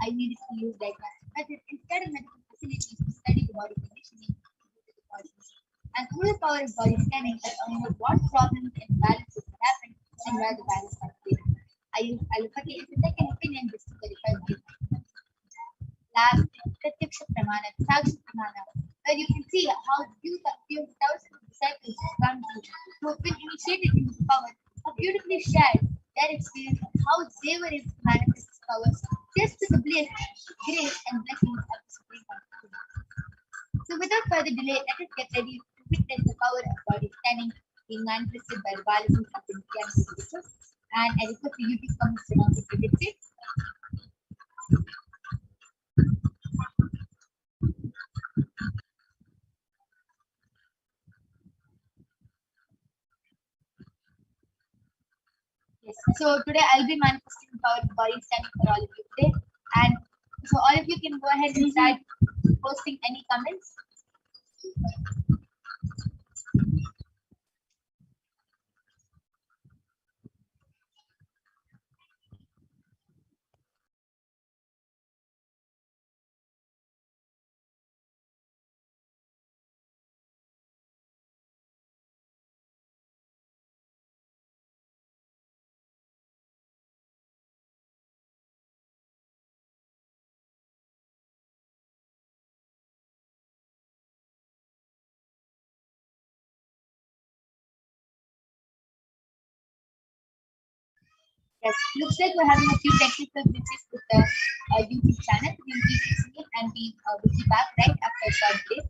I needed to use diagnostic methods instead of medical facilities to study the body conditioning due to the causes. And through the power of body scanning, I found out what problems and imbalances had happened and where the balance was created. I use allopathy as a second opinion just to verify the last Pratyaksha Pramana, Sakshi Pramana, where you can see how few thousands of disciples of Swamiji who have been initiated into the power have beautifully shared their experience of how they were able to manifest this powers just with the bliss, grace, and blessings of the Supreme Consciousness. So without further delay, let us get ready to witness the power of body scanning being manifested by the balances of the Nithyananda. And I request you to come to predict it. Yes. So today I'll be manifesting the power of body scanning for all of you today. And so all of you can go ahead and start posting any comments. Yes, looks like we're having a few technical glitches with the YouTube channel. We'll be fixing it and we'll be back right after a short break.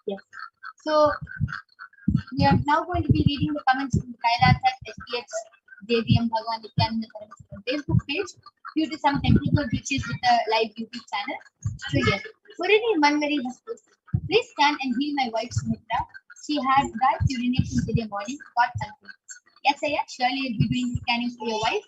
Yes. So we are now going to be reading the comments from Kailasa, HDH Bhava Nithyananda Paramashivam Facebook page due to some technical glitches with the live YouTube channel. So yes, Murini Manmari has posted. Please scan and heal my wife Sumitra. She had bad urination today morning. Got something. Yes, Aya, surely you'll be doing the scanning for your wife.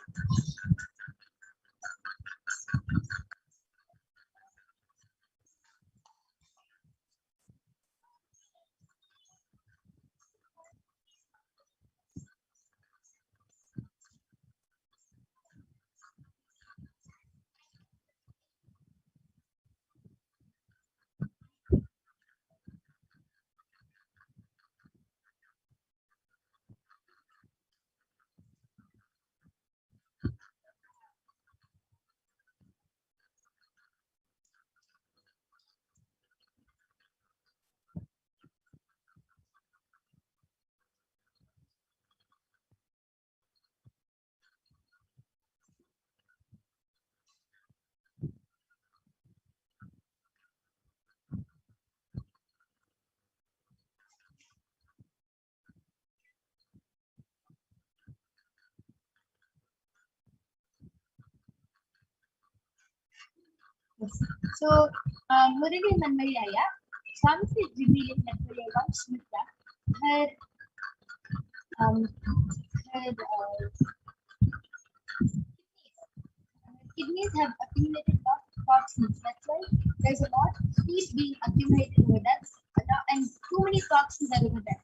Yes. So, Murini Manmari Aya, Shamsi is revealing that for your wife Sumitra, her her kidneys have accumulated lot of toxins. That's why there's a lot of heat being accumulated over that, and too many toxins are over there.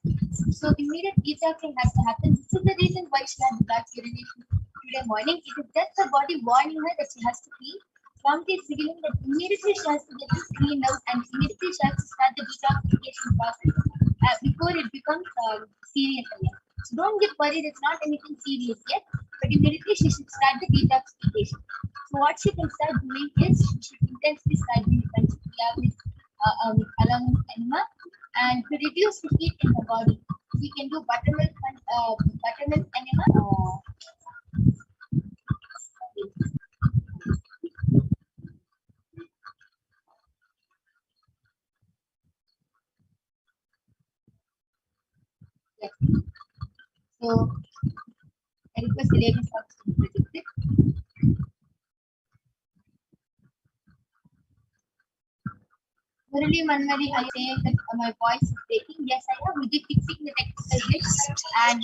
So immediate detoxing has to happen. This is the reason why she had blood urination today morning. It is just her body warning her that she has to pee. Swamti is signaling that immediately she has to get this cleaned out and immediately she has to start the detoxification process before it becomes serious again. So don't get worried, it's not anything serious yet, but immediately she should start the detoxification. So what she can start doing is she should intensely start doing Panchakriyas with along with enema, and to reduce the heat in the body, we can do buttermilk enema. Yes. So I request the ladies to project it. Murali Manmari, I say that my voice is breaking. Yes, I am. We did fixing the technical glitch, and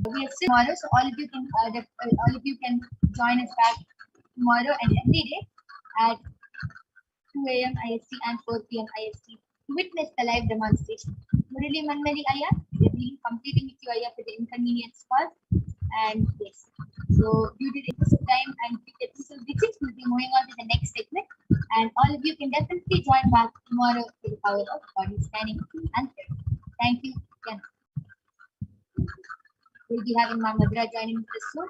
We are still tomorrow, so all of you can join us back tomorrow and every day at 2 a.m. IST and 4 p.m. IST to witness the live demonstration. Murali Manmari Aya, we are being completing with you Aya for the inconvenience cause. And yes, so due to the interest of time and episode 6, we'll be moving on to the next segment. And all of you can definitely join back tomorrow for the power of body scanning and therapy. Thank you again. We'll be having Ma'am Madra joining us soon.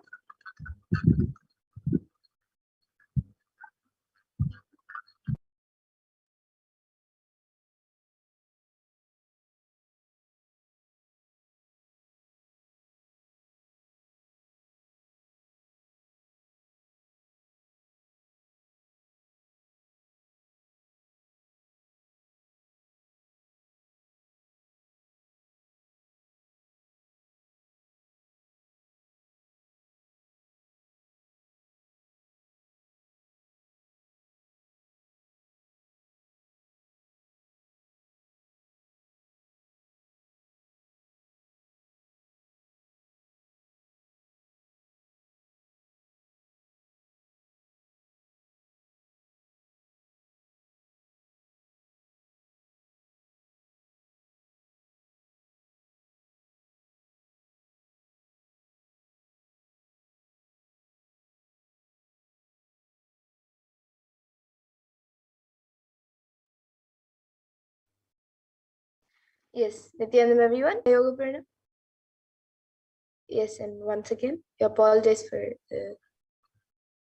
Yes, Nithyananda everyone, Yoga Pranam. Yes, and once again, I apologize for the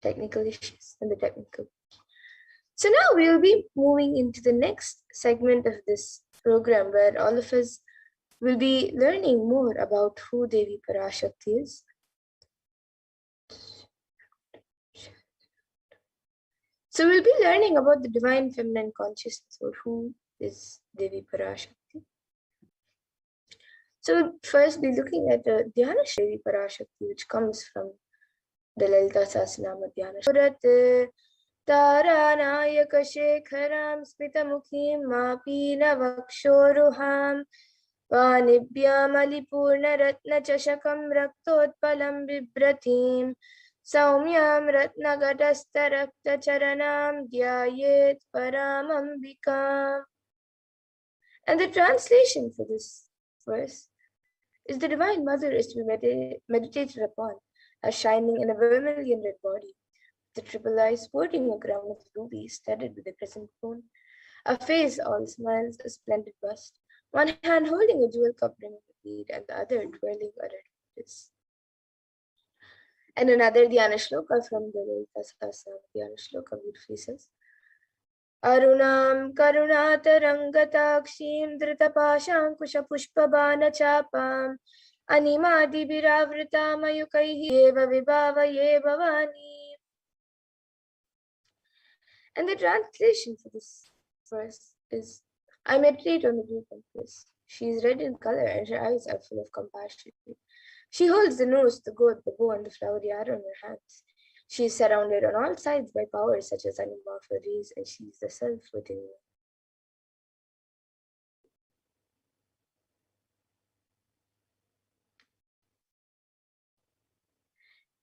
technical issues and the technical. So now we will be moving into the next segment of this program where all of us will be learning more about who Devi Parashakti is. So we'll be learning about the divine feminine consciousness or who is Devi Parashakti. So first be looking at the Dhyana Devi Parashakti, which comes from the Lalita Sahasranama Dhyana. Surate Taranayakashekharam Smitamukhim Mapinavakshoruham Vanibhyamalipurnaratnachashakam Raktotpalam Bibratim Saumyam Ratnagatastaraptacharanam Dhyayet Paramambikam. And the translation for this verse is the Divine Mother is to be meditated upon as shining in a vermilion red body, the triple eyes sporting a crown of rubies studded with a crescent moon, a face all smiles, a splendid bust, one hand holding a jewel cup ring of bead and the other twirling a red lotus. And another Dhyana Shloka from the Lalita Sahasranama Dhyana Shloka beautifully says, Arunam Karunatarangatakshin Dritapashankushapushpabanachapam Animadibiravrita Mayukaihi Eva Vibhavaye Bhavani. And the translation for this verse is, I meditate on the blue compass. She is red in color and her eyes are full of compassion. She holds the nose, the goat, the bow, and the flowery arrow in her hands. She is surrounded on all sides by powers such as Anima for rays, and she is the self within you.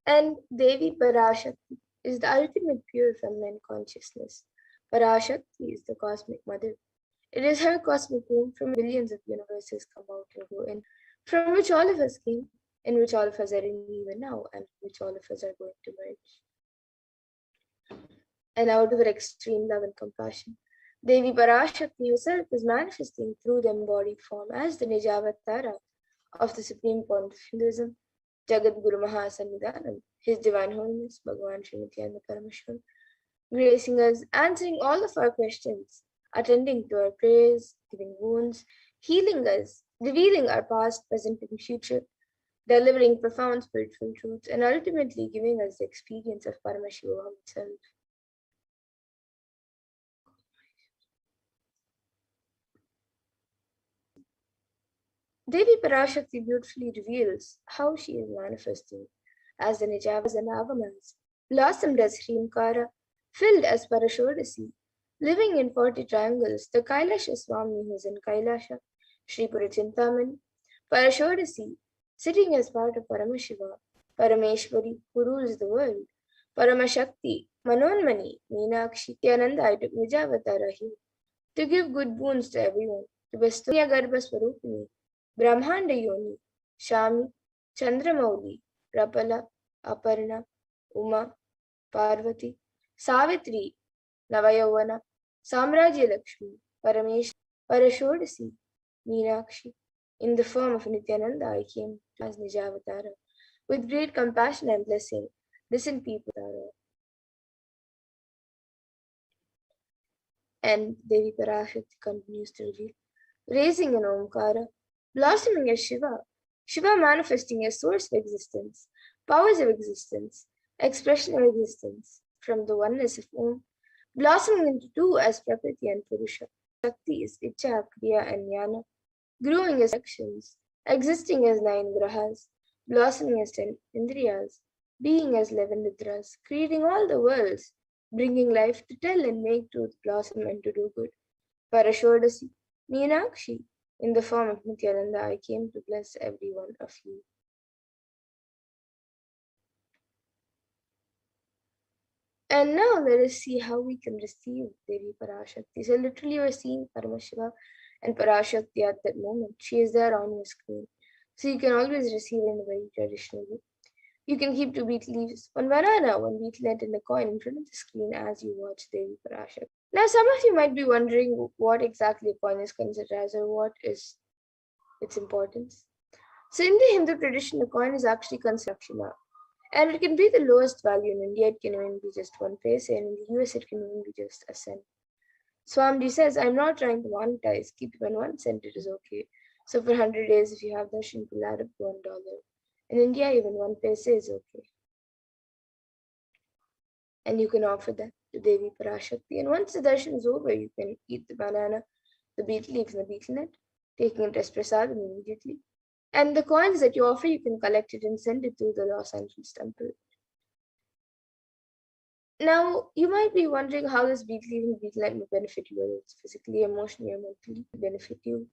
And Devi Parashakti is the ultimate pure feminine consciousness. Parashakti is the cosmic mother. It is her cosmic womb from billions of universes come out and go in, from which all of us came, in which all of us are in even now, and which all of us are going to merge. And out of her extreme love and compassion, Devi Parashakti herself is manifesting through the embodied form as the Nijavatara of the supreme point of Hinduism, Jagat Guru Mahasannidhanam, His Divine Holiness, Bhagavan Sri Nithyananda Paramashivam, gracing us, answering all of our questions, attending to our prayers, giving wounds, healing us, revealing our past, present, and future, delivering profound spiritual truths, and ultimately giving us the experience of Paramashivoham itself. Devi Parashakti beautifully reveals how she is manifesting as the Nijavas and Avamas, blossomed as Hrimkara, filled as Parashodasi, living in 40 triangles, the Kailasa Swami who is in Kailasa, Sri Purachintaman, Parashodasi, sitting as part of Paramashiva, Parameshwari, who rules the world, Paramashakti, Manonmani, Meenakshi, Nityananda, I took Nijavatara here to give good boons to everyone, to bestow Garbha Swarupini, Brahmanda Yoni, Shami, Chandramauli, Rapala, Aparna, Uma, Parvati, Savitri, Navayavana, Samrajya Lakshmi, Paramesh, Parashodasi, Meenakshi. In the form of Nityananda, I came as Nijavatara. With great compassion and blessing, listen people, Tara. And Devi Parashakti continues to reveal, raising an Omkara, blossoming as Shiva, Shiva manifesting as source of existence, powers of existence, expression of existence, from the oneness of Om, blossoming into two as Prakriti and Purusha. Shakti is Icha, Kriya, and Jnana, growing as actions, existing as 9 grahas, blossoming as 10 indriyas, being as 11 nidras, creating all the worlds, bringing life to tell and make truth blossom and to do good. Parashodasi, Meenakshi, in the form of Nityananda, I came to bless every one of you. And now let us see how we can receive Devi Parashakti. So literally we're seeing Paramashiva and Parashakti at that moment. She is there on your screen. So you can always receive it in a very traditional way. You can keep 2 beet leaves, 1 banana, 1 beetlet and a coin in front of the screen as you watch Devi Parashakti. Now some of you might be wondering what exactly a coin is considered as or what is its importance. So in the Hindu tradition, a coin is actually considered Lakshana. And it can be the lowest value. In India, it can even be just 1 paise, and in the US, it can even be just a cent. Swamiji says, I'm not trying to monetize. Keep even 1 cent, it is okay. So for 100 days, if you have darshan, it will add up to $1. In India, even 1 paise is okay. And you can offer that to Devi Parashakti. And once the darshan is over, you can eat the banana, the beet leaves, and the betel nut, taking it as prasadam immediately. And the coins that you offer, you can collect it and send it to the Los Angeles temple. Now, you might be wondering how this beet leaf and betel nut may benefit you, whether it's physically, emotionally, or mentally benefit you.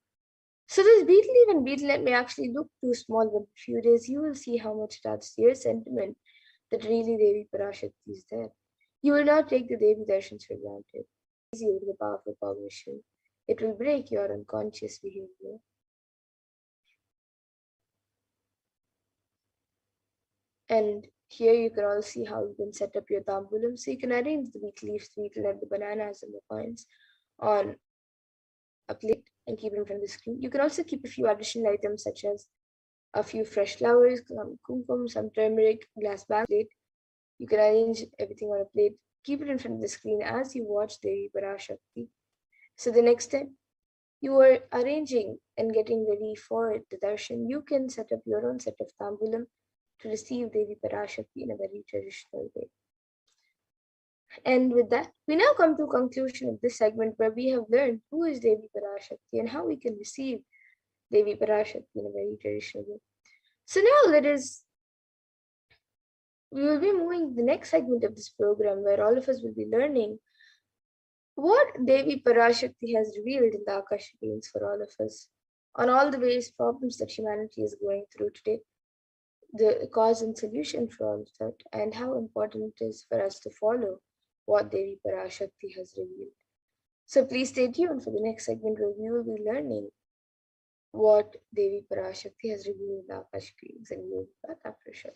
So this beet leaf and betel nut may actually look too small, but in a few days you will see how much it adds to your sentiment that really Devi Parashakti is there. You will not take the Devi darshans for granted. Easy with the powerful permission. It will break your unconscious behavior. And here you can all see how you can set up your tambulam. So you can arrange the beet leaves, the betel nut, the bananas, and the coins on a plate and keep it in front of the screen. You can also keep a few additional items such as a few fresh flowers, some kumkum, some turmeric, glass bag plate. You can arrange everything on a plate, keep it in front of the screen as you watch Devi Parashakti. So the next step, you are arranging and getting ready for the darshan. You can set up your own set of tambulam to receive Devi Parashakti in a very traditional way. And with that, we now come to a conclusion of this segment where we have learned who is Devi Parashakti and how we can receive Devi Parashakti in a very traditional way. So now we will be moving to the next segment of this program where all of us will be learning what Devi Parashakti has revealed in the Akashic Games for all of us on all the various problems that humanity is going through today, the cause and solution for all of that, and how important it is for us to follow what Devi Parashakti has revealed. So please stay tuned for the next segment where we will be learning what Devi Parashakti has revealed in the Akashic Games, and we will be back after a short.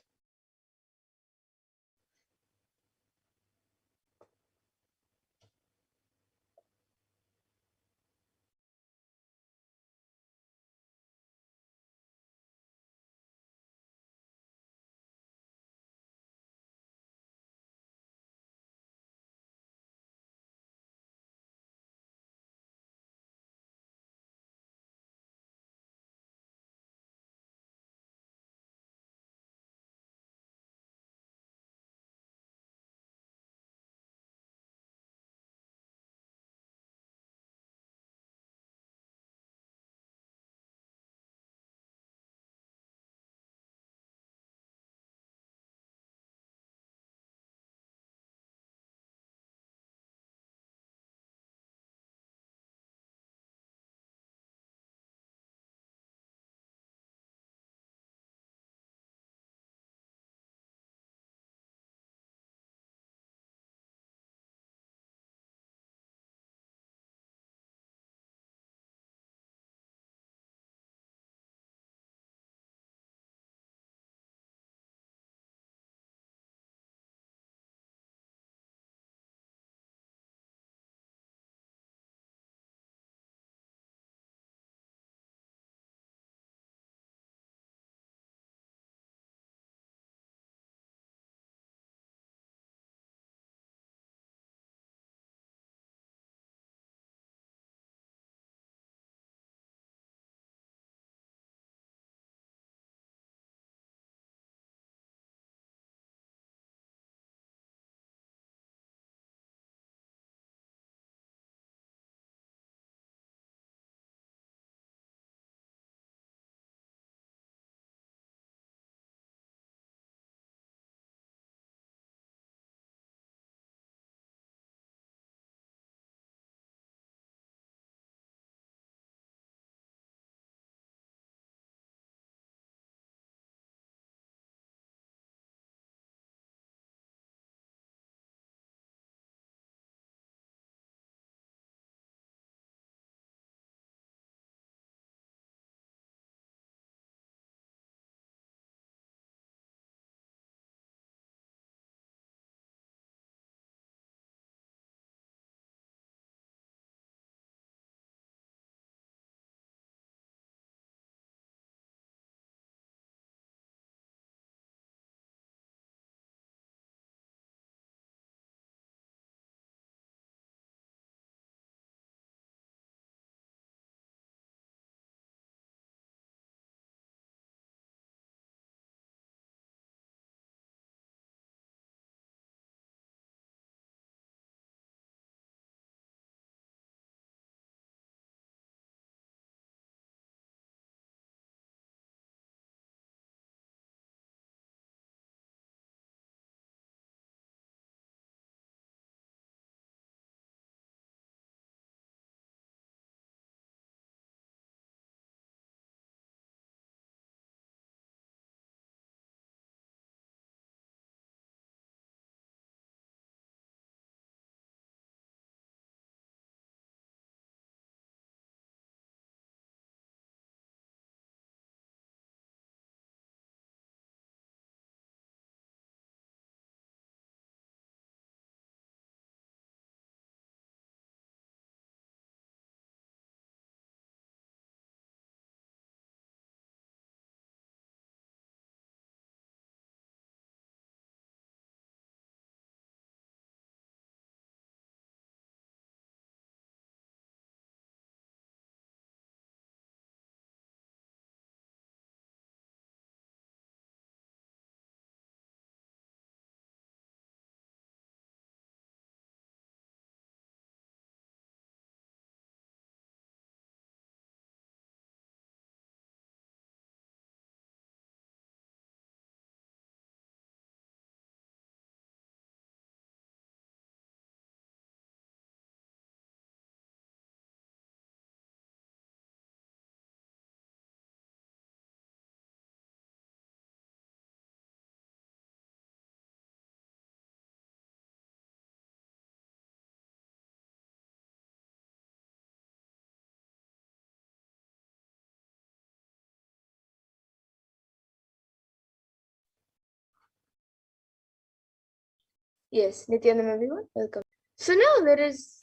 Yes, Nithyananda everyone, welcome. So now let us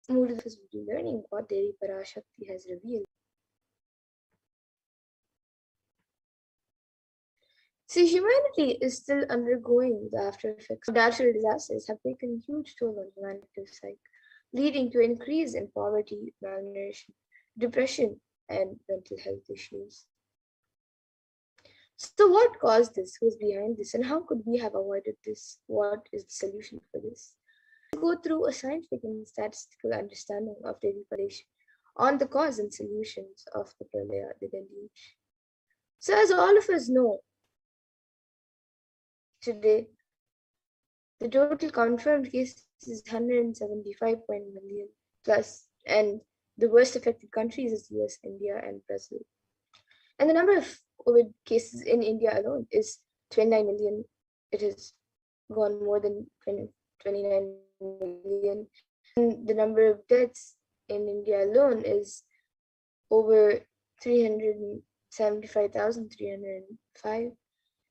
move to this learning what Devi Parashakti has revealed. See, humanity is still undergoing the after effects of natural disasters have taken a huge toll on humanity psyche, leading to increase in poverty, malnutrition, depression, and mental health issues. So, what caused this? Who's behind this? And how could we have avoided this? What is the solution for this? Go through a scientific and statistical understanding of the population on the cause and solutions of the pralaya, the deluge. So, as all of us know, today the total confirmed cases is 175 million plus, and the worst affected countries is US, India, and Brazil. And the number of COVID cases in India alone is 29 million. It has gone more than 29 million. And the number of deaths in India alone is over 375,305.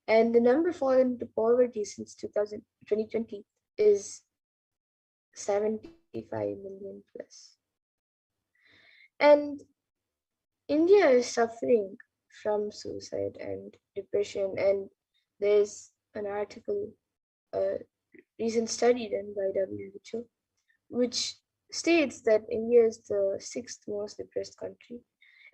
And the number fallen into poverty since 2020 is 75 million plus. And India is suffering from suicide and depression, and there's an article, a recent study done by WHO, which states that India is the sixth most depressed country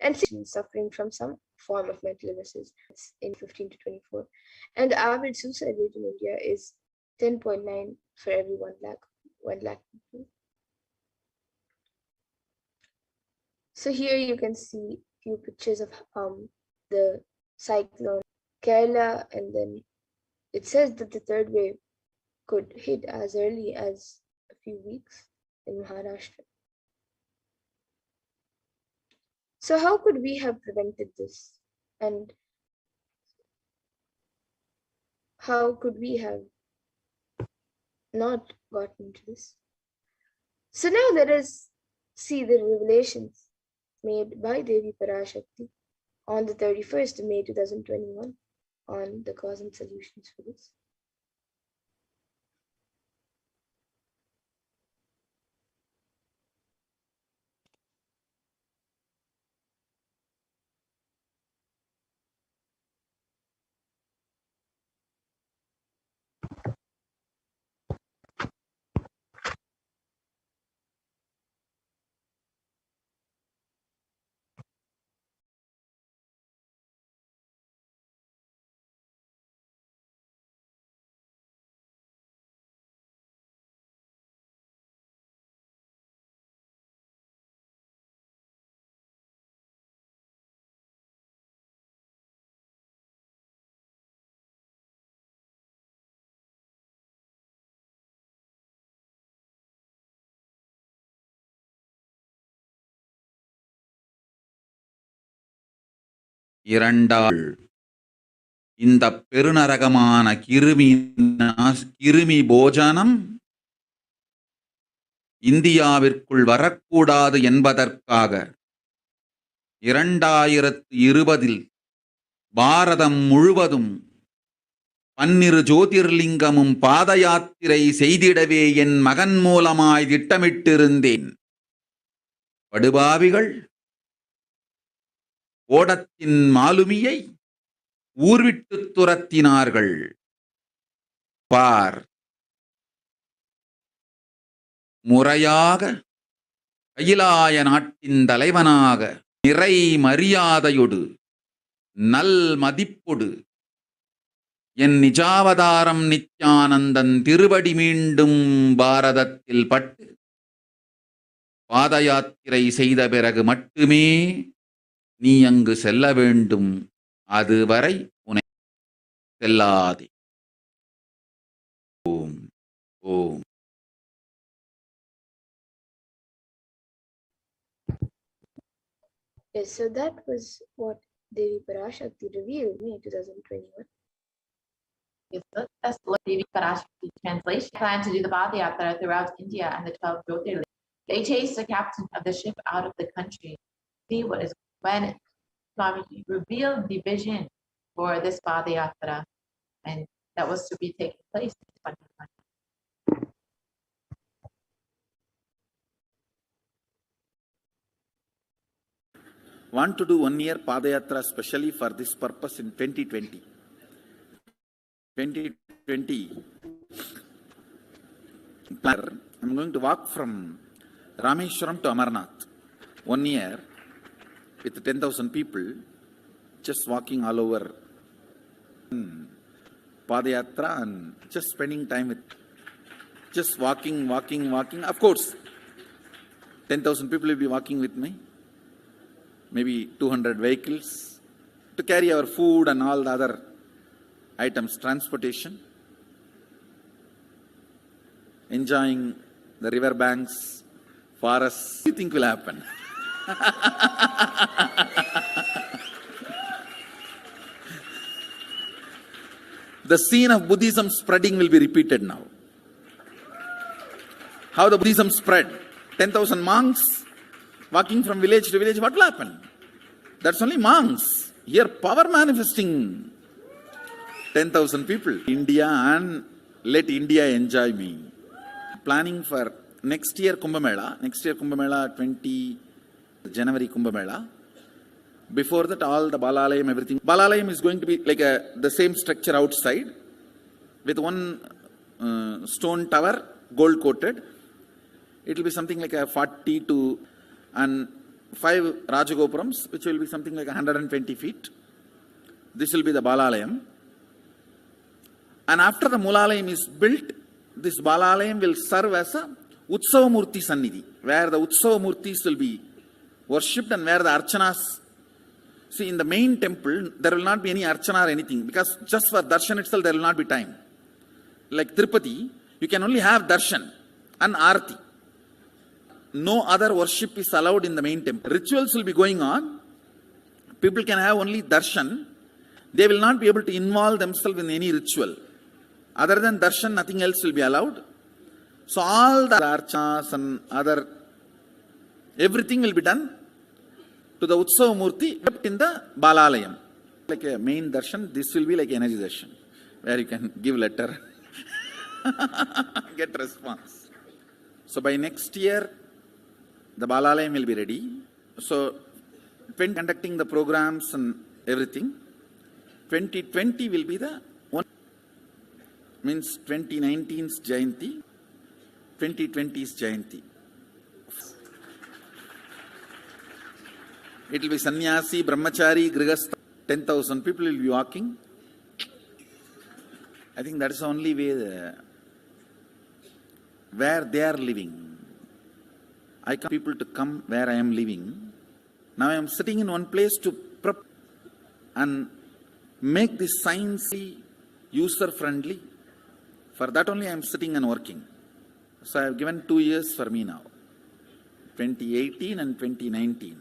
and suffering from some form of mental illnesses in 15 to 24. And the average suicide rate in India is 10.9 for every 1 lakh people. So here you can see few pictures of the cyclone Kerala, and then it says that the third wave could hit as early as a few weeks in Maharashtra. So how could we have prevented this? And how could we have not gotten into this? So now let us see the revelations made by Devi Parashakti on the 31st of May 2021 on the cause and solutions for this. இரண்டாள் இந்த பெருநரகமான கிருமி போஜனம் இந்தியாவிற்குள் வரக்கூடாது என்பதற்காக 2020 பாரதம் முழுவதும் 12 ஜோதிர்லிங்கமும் பாத யாத்திரை செய்திடவே என் மகன் மூலமாய் திட்டமிட்டிருந்தேன். படுபாவிகள் ஓடத்தின் மாலுமியை ஊர்விட்டு துரத்தினார்கள். பார், முறையாக கைலாய நாட்டின் தலைவனாக நிறை மரியாதையொடு நல் மதிப்பொடு என் நிஜாவதாரம் நித்யானந்தன் திருவடி மீண்டும் பாரதத்தில் பட்டு பாத யாத்திரை செய்த பிறகு மட்டுமே நீ அங்கு செல்ல வேண்டும். அதுவரை உன்னை செல்லாதே. ஓம் ஓம். Yes, so that was what Devi Parashakti revealed in 2021. Yes, that's the Devi Parashakti translation. They plan to do the Padayatra throughout India and the 12 Jyotirlingas. They chased the captain of the ship out of the country. See what is when Swami revealed the vision for this Padayatra, and that was to be taking place in 2020. Want to do 1 year Padayatra specially for this purpose in 2020. 2020, I'm going to walk from Rameshwaram to Amarnath. 1 year with 10,000 people, just walking all over Padayatra and just spending time with, just walking. Of course, 10,000 people will be walking with me. Maybe 200 vehicles to carry our food and all the other items, transportation. Enjoying the river banks, forests. What do you think will happen? The scene of Buddhism spreading will be repeated now. How the Buddhism spread. 10,000 monks walking from village to village. What will happen? That's only monks. Here power manifesting. 10,000 people. India, and let India enjoy me. Planning for next year Kumbh Mela. Next year Kumbh Mela, 20 January Kumbh Mela. Before that, all the Balalayam, everything. Balalayam is going to be like the same structure outside with one stone tower, gold coated. It will be something like a 40 to and 5 Rajagopurams, which will be something like 120 feet. This will be the Balalayam. And after the Mulalayam is built, this Balalayam will serve as a Utsava Murti Sannidhi, where the Utsava Murtis will be worshipped and where the Archanas. See, in the main temple, there will not be any Archana or anything, because just for Darshan itself, there will not be time. Like Tirupati, you can only have Darshan and Arati. No other worship is allowed in the main temple. Rituals will be going on. People can have only darshan. They will not be able to involve themselves in any ritual. Other than darshan, nothing else will be allowed. So all the archas and other, everything will be done to the Utsava Murti, except in the Balalayam. Like a main darshan, this will be like energy darshan, where you can give letter, get response. So by next year, the Balalayam will be ready. So, when conducting the programs and everything, 2020 will be the one, means 2019's Jayanti, 2020's Jayanti. It will be Sannyasi, Brahmachari, Grihastha, 10,000 people will be walking. I think that is the only way where they are living. I want people to come where I am living. Now I am sitting in one place to prep and make this science user-friendly. For that only I am sitting and working. So I have given 2 years for me now, 2018 and 2019.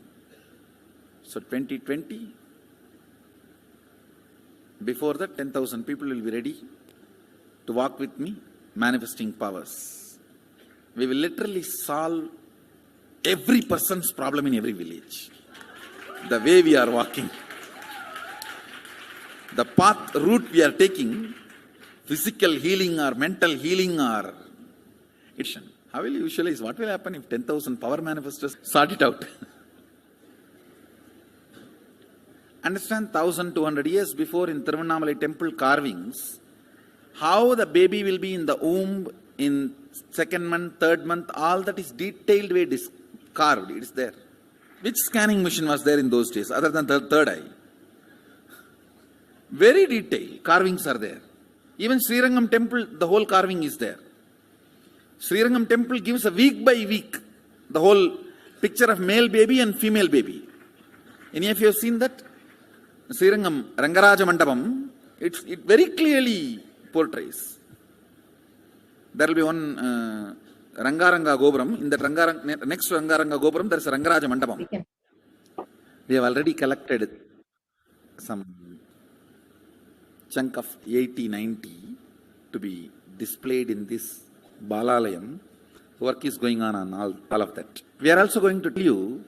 So 2020, before that 10,000 people will be ready to walk with me, manifesting powers. We will literally solve every person's problem in every village. The way we are walking, the path, route we are taking, physical healing or mental healing or action. How will you visualize what will happen if 10,000 power manifestors sort it out? Understand 1,200 years before in Tiruvannamalai temple carvings, how the baby will be in the womb in 2nd month, 3rd month, all that is detailed way carved, it is there. Which scanning machine was there in those days other than the third eye? Very detailed, carvings are there. Even Srirangam temple, the whole carving is there. Srirangam temple gives a week by week the whole picture of male baby and female baby. Any of you have seen that? Srirangam Rangaraja Mandapam, it very clearly portrays. There will be one Rangaranga Gopuram. In that next to Rangaranga Gopuram, there is a Rangaraja Mandapam. We have already collected some chunk of 80-90 to be displayed in this Balalayam. Work is going on all of that. We are also going to tell you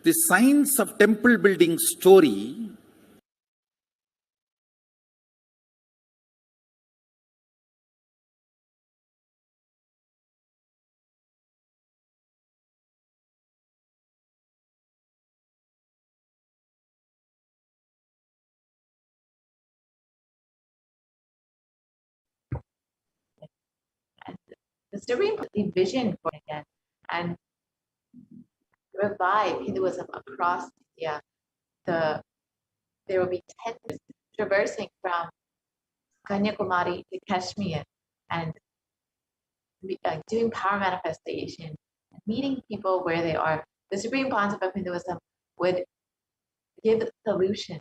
the science of temple building story the Supreme vision for it again and revive Hinduism across India. There will be 10 years traversing from Kanyakumari to Kashmir and doing power manifestation, meeting people where they are. The Supreme Concept of Hinduism would give solutions.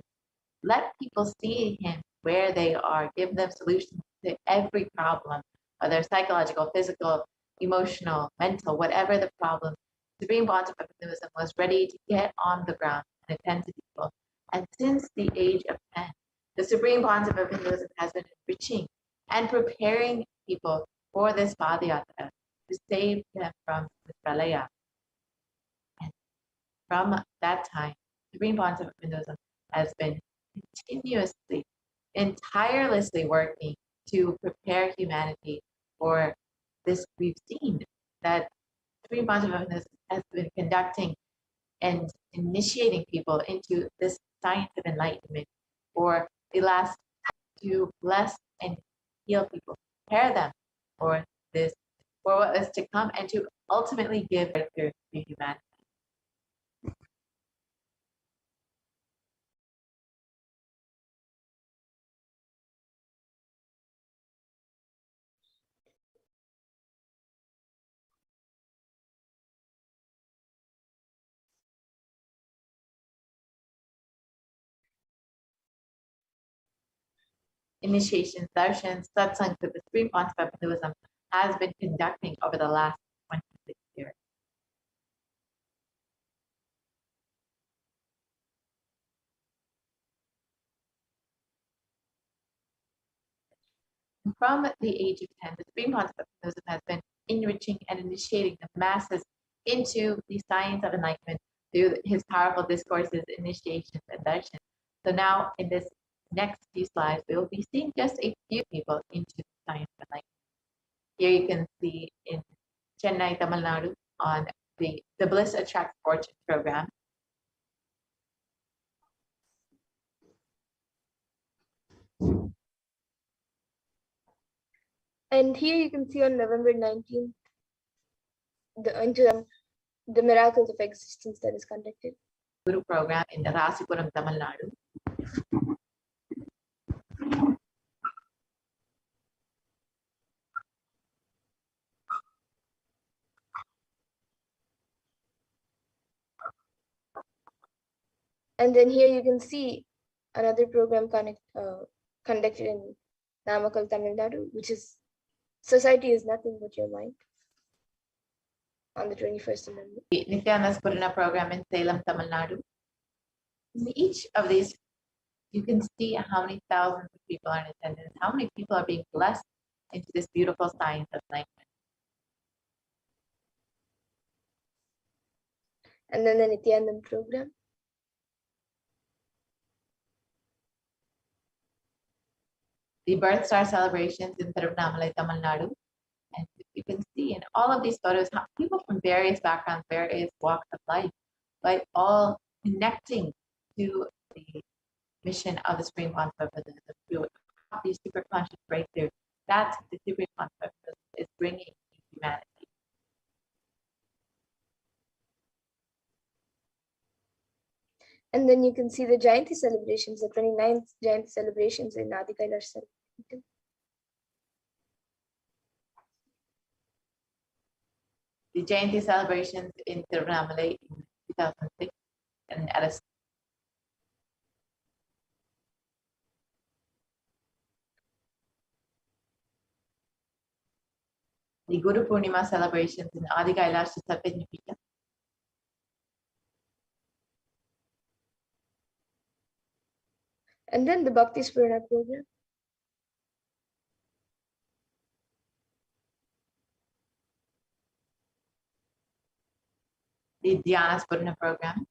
Let people see him where they are, give them solutions to every problem, whether psychological, physical, emotional, mental, whatever the problem. The Supreme Concept of Hinduism was ready to get on the ground and attend to people. And since the age of 10, the Supreme Concept of Hinduism has been enriching and preparing people for this Padayatra to save them from the Pralaya. And from that time, the Supreme Concept of Hinduism has been continuously and tirelessly working to prepare humanity for this. We've seen that Supreme Concept of Hinduism has been conducting and initiating people into this science of enlightenment for the last to bless and heal people, prepare them for this, for what is to come, and to ultimately give breakthrough to humanity. Initiations, darshans, satsangs that the Supreme Concept of Hinduism has been conducting over the last 26 years. And from the age of 10, the Supreme Concept of Hinduism has been enriching and initiating the masses into the science of enlightenment through his powerful discourses, initiations, and darshans. So now in this next few slides, we will be seeing just a few people into the science of enlightenment. Here you can see in Chennai, Tamil Nadu, on the Bliss Attract Fortune program. And here you can see on November 19th, the Miracles of Existence that is conducted. Guru program in the Rasipuram, Tamil Nadu. And then here you can see another program conducted in Namakkal, Tamil Nadu, which is Society is Nothing But Your Mind, on the 21st of November. The Nithyananda program in Salem, Tamil Nadu. In each of these, you can see how many thousands of people are in attendance, how many people are being blessed into this beautiful science of enlightenment. And then the Nithyananda program. The birth star celebrations in Tiruvannamalai, Tamil Nadu. And you can see in all of these photos how people from various backgrounds, various walks of life, but all connecting to the mission of the Supreme Concept of Hinduism to the super conscious breakthrough that the Supreme Concept is bringing to humanity. And then you can see the Jayanti celebrations, the 29th Jayanti celebrations in Adi Kailasa. The Jayanti celebrations in Tiruvannamalai in 2006 and at a the Guru Purnima celebrations in Adi Kailasa Sarvajñapita. And then the Bhakti Spurna program. The Dhyana Spurna program.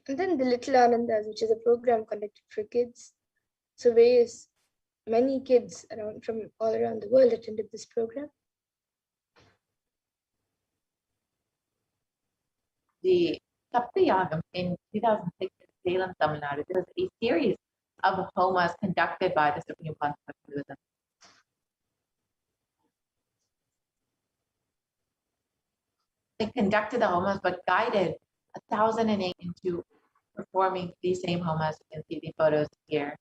And then the Little Anandas, which is a program conducted for kids. So many kids from all around the world attended this program. The Saptayagam in 2006 in Salem, Tamil Nadu. There was a series of homas conducted by the Supreme Pontiff of Hinduism. They conducted the homas, but guided 1,008 into performing these same homas. You can see the photos here.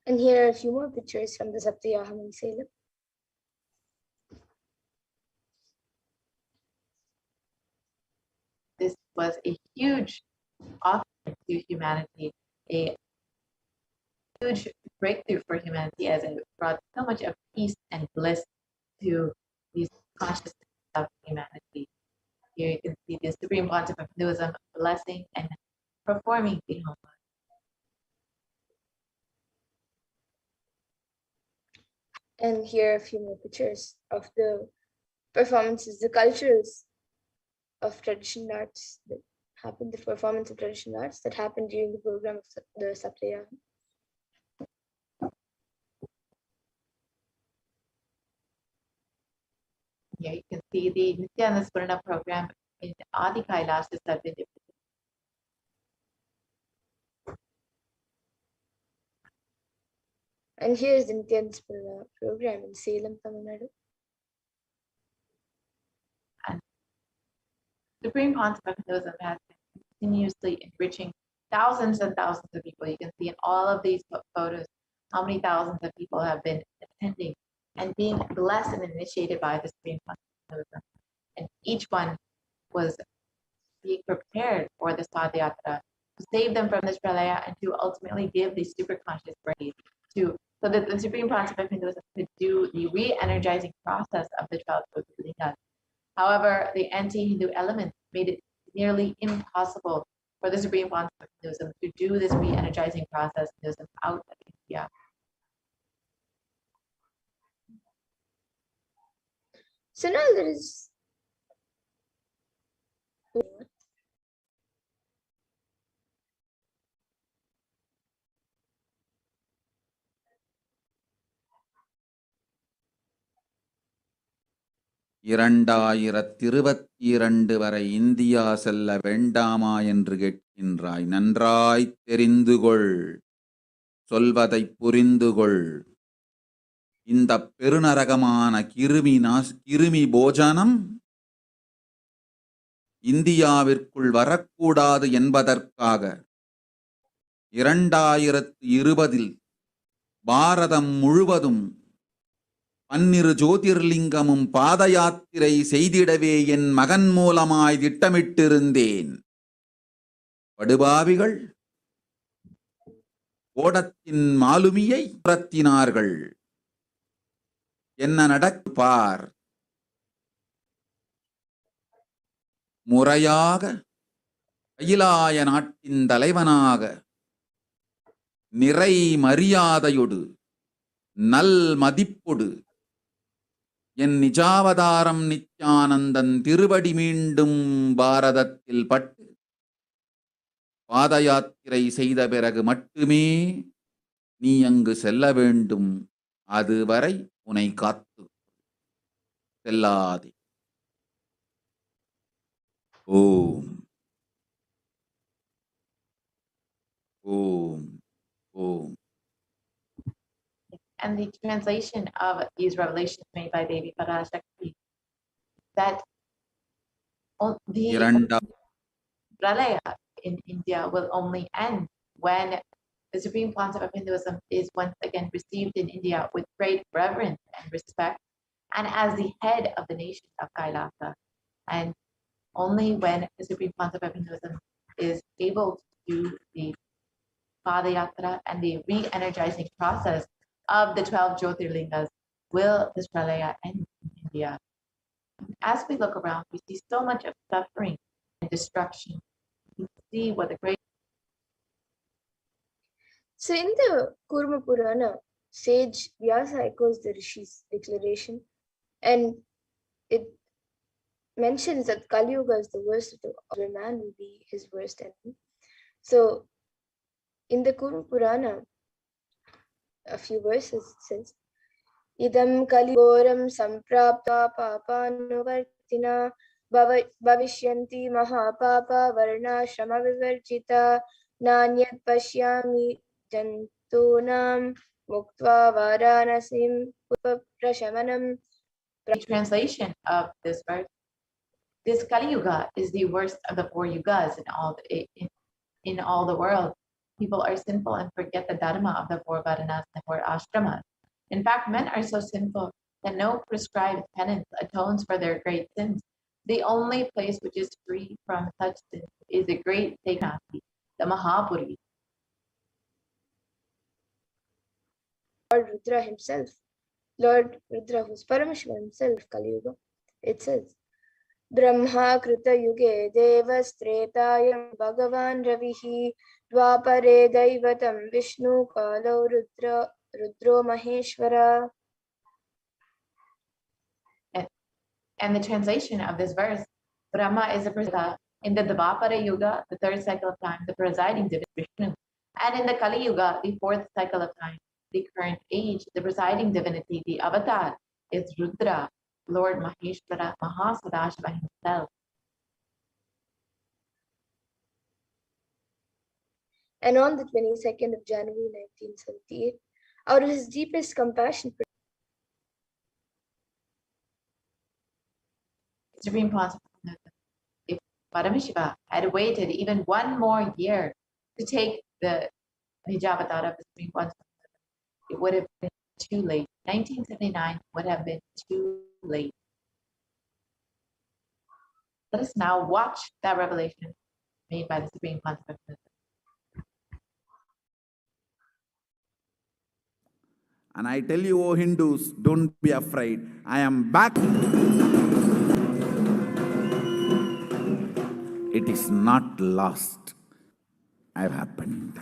And here are a few more pictures from the Satyaham in Salem. This was a huge offering to humanity, a huge breakthrough for humanity, as it brought so much of peace and bliss to these consciousness of humanity. Here you can see the Supreme Pontiff of Hinduism blessing and performing the homa. And here are a few more pictures of the performances, the cultures of traditional arts that happened, the performance of traditional arts that happened during the program of the Satyaham. Here you can see the Nithyananda program in Adi Kailasa have been depicted. And here is the Nithyananda program in Salem, Tamil Nadu. And Supreme Pontiff of Hinduism has been continuously enriching thousands and thousands of people. You can see in all of these photos how many thousands of people have been attending and being blessed and initiated by the Supreme Pontiff of Hinduism. And each one was being prepared for the Sadhyatra to save them from this pralaya and to ultimately give the super conscious rays to, so that the Supreme Pontiff of Hinduism could do the re-energizing process of the 12 Jyotirlingas. However, the anti-Hindu element made it nearly impossible for the Supreme Pontiff of Hinduism to do this re-energizing process of Hinduism out of India. So now there is இரண்டாயிரத்திருபத்திரண்டு வரை India செல்ல வேண்டாமா என்று கேட்கின்றாய். நன்றாய்த் தெரிந்துகொள், சொல்வதைப் புரிந்துகொள். இந்த பெருநரகமான கிருமி போஜனம் இந்தியாவிற்குள் வரக்கூடாது என்பதற்காக 2020 பாரதம் முழுவதும் 12 ஜோதிர்லிங்கமும் பாத யாத்திரை செய்திடவே என் மகன் மூலமாய் திட்டமிட்டிருந்தேன். படுபாவிகள் ஓடத்தின் மாலுமியை புரத்தினார்கள். என்ன நடப்பார்? முறையாக கைலாய நாட்டின் தலைவனாக நிறை மரியாதையொடு நல் மதிப்பொடு என் நிஜாவதாரம் நித்யானந்தன் திருவடி மீண்டும் பாரதத்தில் பட்டு பாத யாத்திரை செய்த பிறகு மட்டுமே நீ அங்கு செல்ல வேண்டும். அதுவரை உன்னை காத்து செல்லாதே. ஓம் ஓம் ஓம். And the translation of these revelations made by Devi Parashakti, that the pralaya in India will only end when the Supreme Pontiff of Hinduism is once again received in India with great reverence and respect, and as the head of the nation of Kailasa. And only when the Supreme Pontiff of Hinduism is able to do the Padayatra and the re-energizing process of the 12 Jyotirlingas will this pralaya end in India. As we look around, we see so much of suffering and destruction. We see what the great. So in the Kurma Purana, sage Vyasa echoes the Rishi's declaration, and it mentions that Kali Yuga is the worst of the other man will be his worst enemy. So in the Kurma Purana, a few verses says, Idam Kali Goram Samprapta Papanuvartina Bhavishyanti Mahapapa Varnashrama Vivarjita Nanyat Pashyami Jantunam Muktva Varanasim Prashamanam. The translation of this verse: this Kali Yuga is the worst of the 4 yugas in all the world. People are sinful and forget the dharma of the 4 Varanas and 4 ashramas. In fact, men are so sinful that no prescribed penance atones for their great sins. The only place which is free from such sins is the great Sekanasi, the Mahapuri. Lord Rudra himself, Lord Rudra, who's Paramashiva himself, Kali Yuga, it says, Brahma Krita Yuge Devastretaayam Bhagavan Ravihi Dvapare Daivatam Vishnu Kalo Rudro Maheshwara. And the translation of this verse: Brahma is the Prasada. In the Dvapara Yuga, the 3rd cycle of time, the presiding divinity is Vishnu. And in the Kali Yuga, the 4th cycle of time, the current age, the presiding divinity, the avatar, is Rudra, Lord Maheshwara, Mahasadashiva himself. And on the 22nd of January 1978, out of his deepest compassion, Supreme Consequence, if Paramashiva had waited even 1 more year to take the Nijavatar of the Supreme Consequence, it would have been too late. 1979 would have been too late. Let us now watch that revelation made by the Supreme Consequence. And I tell you, O Hindus, don't be afraid. I am back. It is not lost. I have happened.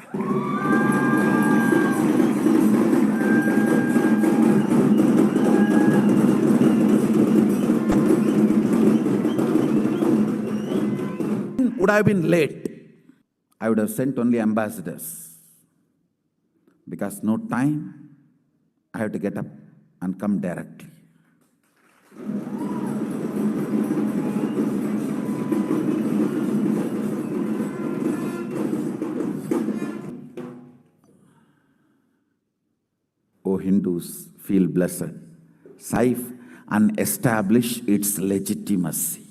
Would have been late. I would have sent only ambassadors. Because no time, I have to get up and come directly. O Hindus, feel blessed. Saif and establish its legitimacy.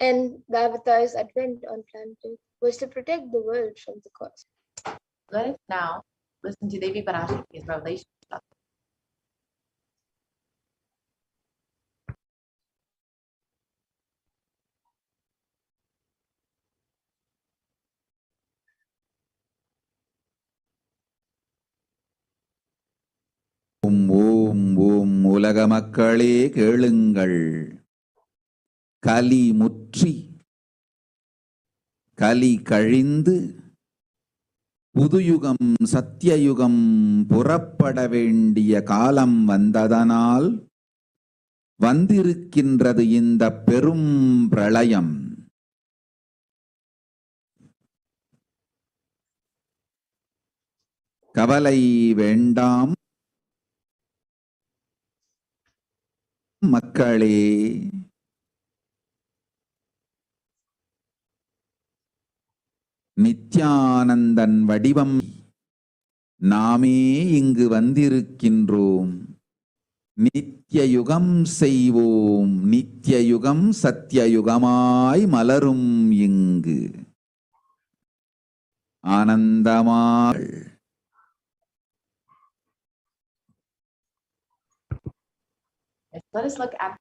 and the Avatar's advent on planet Earth was to protect the world from the cause. Let us now listen to Devi Parashakti's revelation. ஓம் ஓம் ஓம் உலக மக்களே கேளுங்கள். கலி முற்றி கலி கழிந்து புதுயுகம் சத்தியயுகம் புறப்பட வேண்டிய காலம் வந்ததனால் வந்திருக்கின்றது இந்த பெரும் பிரளயம். கவலை வேண்டாம் மக்களே. நித்யானந்தன் வடிவம் நாமே இங்கு வந்திருக்கின்றோம். நித்யயுகம் செய்வோம், நித்யயுகம் சத்தியயுகமாய் மலரும் இங்கு ஆனந்தமாய். Let us look at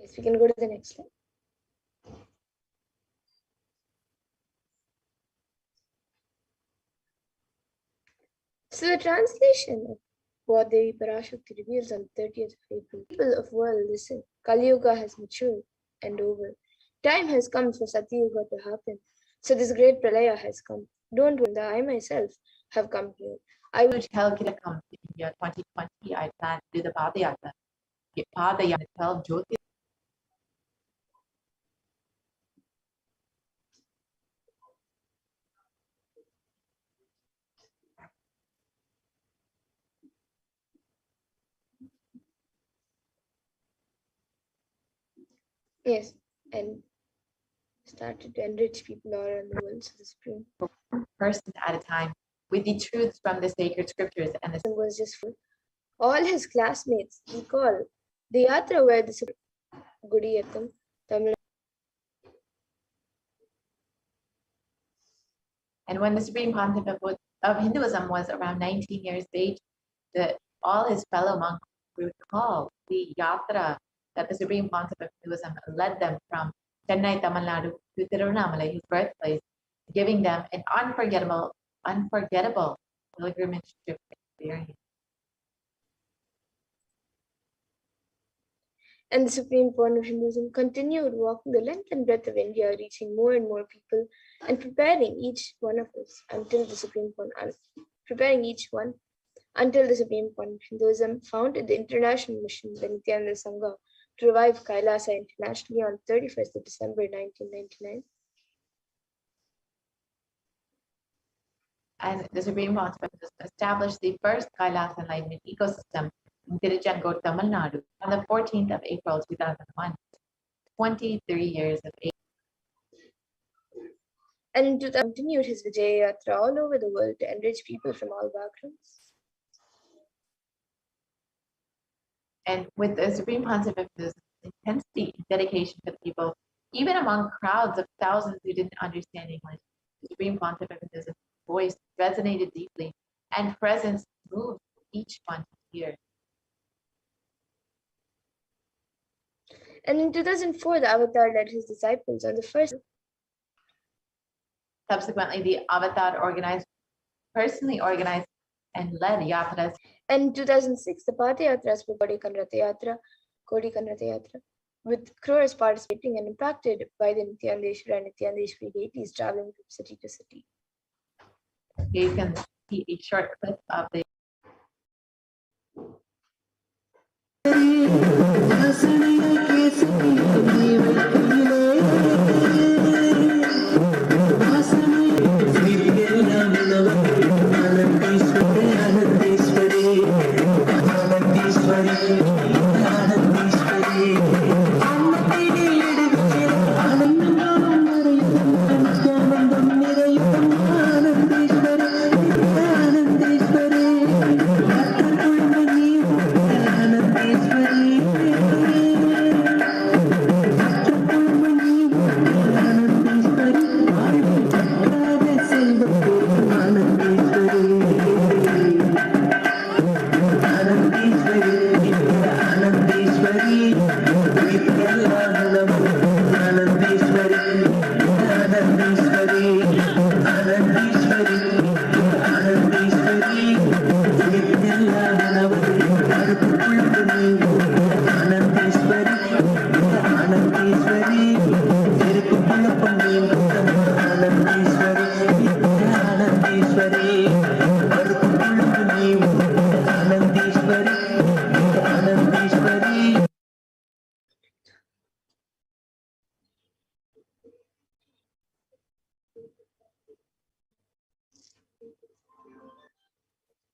Yes, we can go to the next slide. So the translation of what Devi Parashakti reveals on the 30th of April. People of world, listen. Kali Yuga has matured and over. Time has come for Satya Yuga to happen. So this great pralaya has come. Don't worry, I myself have come here. I will Calcutta comes to India 2020. I plan to do the Padayatra. Padayatra 12 Jyotir. Yes, and started to enrich people all around the world. So the Supreme Person at a time with the truths from the sacred scriptures and the Satsang was just full. All his classmates recall the yatra where the Gudiyatham, Tamil. And when the Supreme Pontiff of Hinduism was around 19 years of age, all his fellow monks recalled the yatra that the Supreme Pontiff of Hinduism led them from Chennai, Tamil Nadu to Tiruvannamalai, his birthplace, giving them an unforgettable pilgrimage trip experience. And the Supreme Point of Hinduism continued walking the length and breadth of India, reaching more and more people and preparing each one of us until the Supreme Point, until the Supreme Point of Hinduism founded the international mission, the Nithyananda Sangha, to revive Kailasa internationally on 31st of December 1999. And the Supreme Pontiff established the first Kailasa enlightenment ecosystem in Tiruchendur, Tamil Nadu on the 14th of April 2001, 23 years of age. And in 2000, continued his Vijaya Yatra all over the world to enrich people from all backgrounds. And with the Supreme Pontiff of this intensity and dedication to the people, even among crowds of thousands who didn't understand English, the Supreme Pontiff of his voice resonated deeply, and presence moved each one to hear. And in 2004, the Avatar led his disciples on the first. Subsequently, the Avatar personally organized and led yatras. And in 2006, the Padayatras were Kodikan Yatra, with crores participating and impacted by the Nithyanandeshwara and Nithyanandeshwari deities traveling from city to city. You can see a short clip of the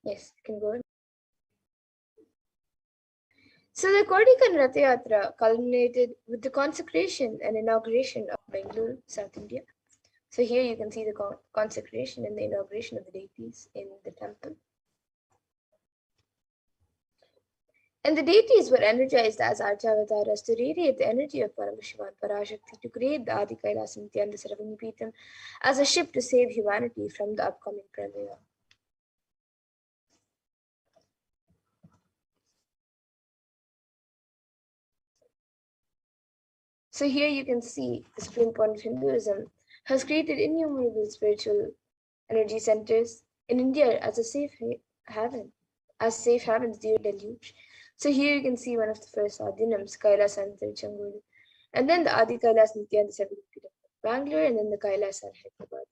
Yes, you can go on. So the Kodikan Rath Yatra culminated with the consecration and inauguration of Bangalore, South India. So here you can see the consecration and the inauguration of the deities in the temple. And the deities were energized as Archavataras to radiate the energy of Paramashivoham Parashakti to create the Adi Kailasa Nithyananda Paramashivam as a ship to save humanity from the upcoming pralaya. So here you can see the Supreme Point of Hinduism has created innumerable spiritual energy centers in India as a safe haven, as safe havens during deluge. So here you can see one of the first Adinams, Kailasa and Tiruchendur, and then the Adi Kailasa Nithyananda Paramashivam of Bangalore, and then the Kailasa in Hyderabad.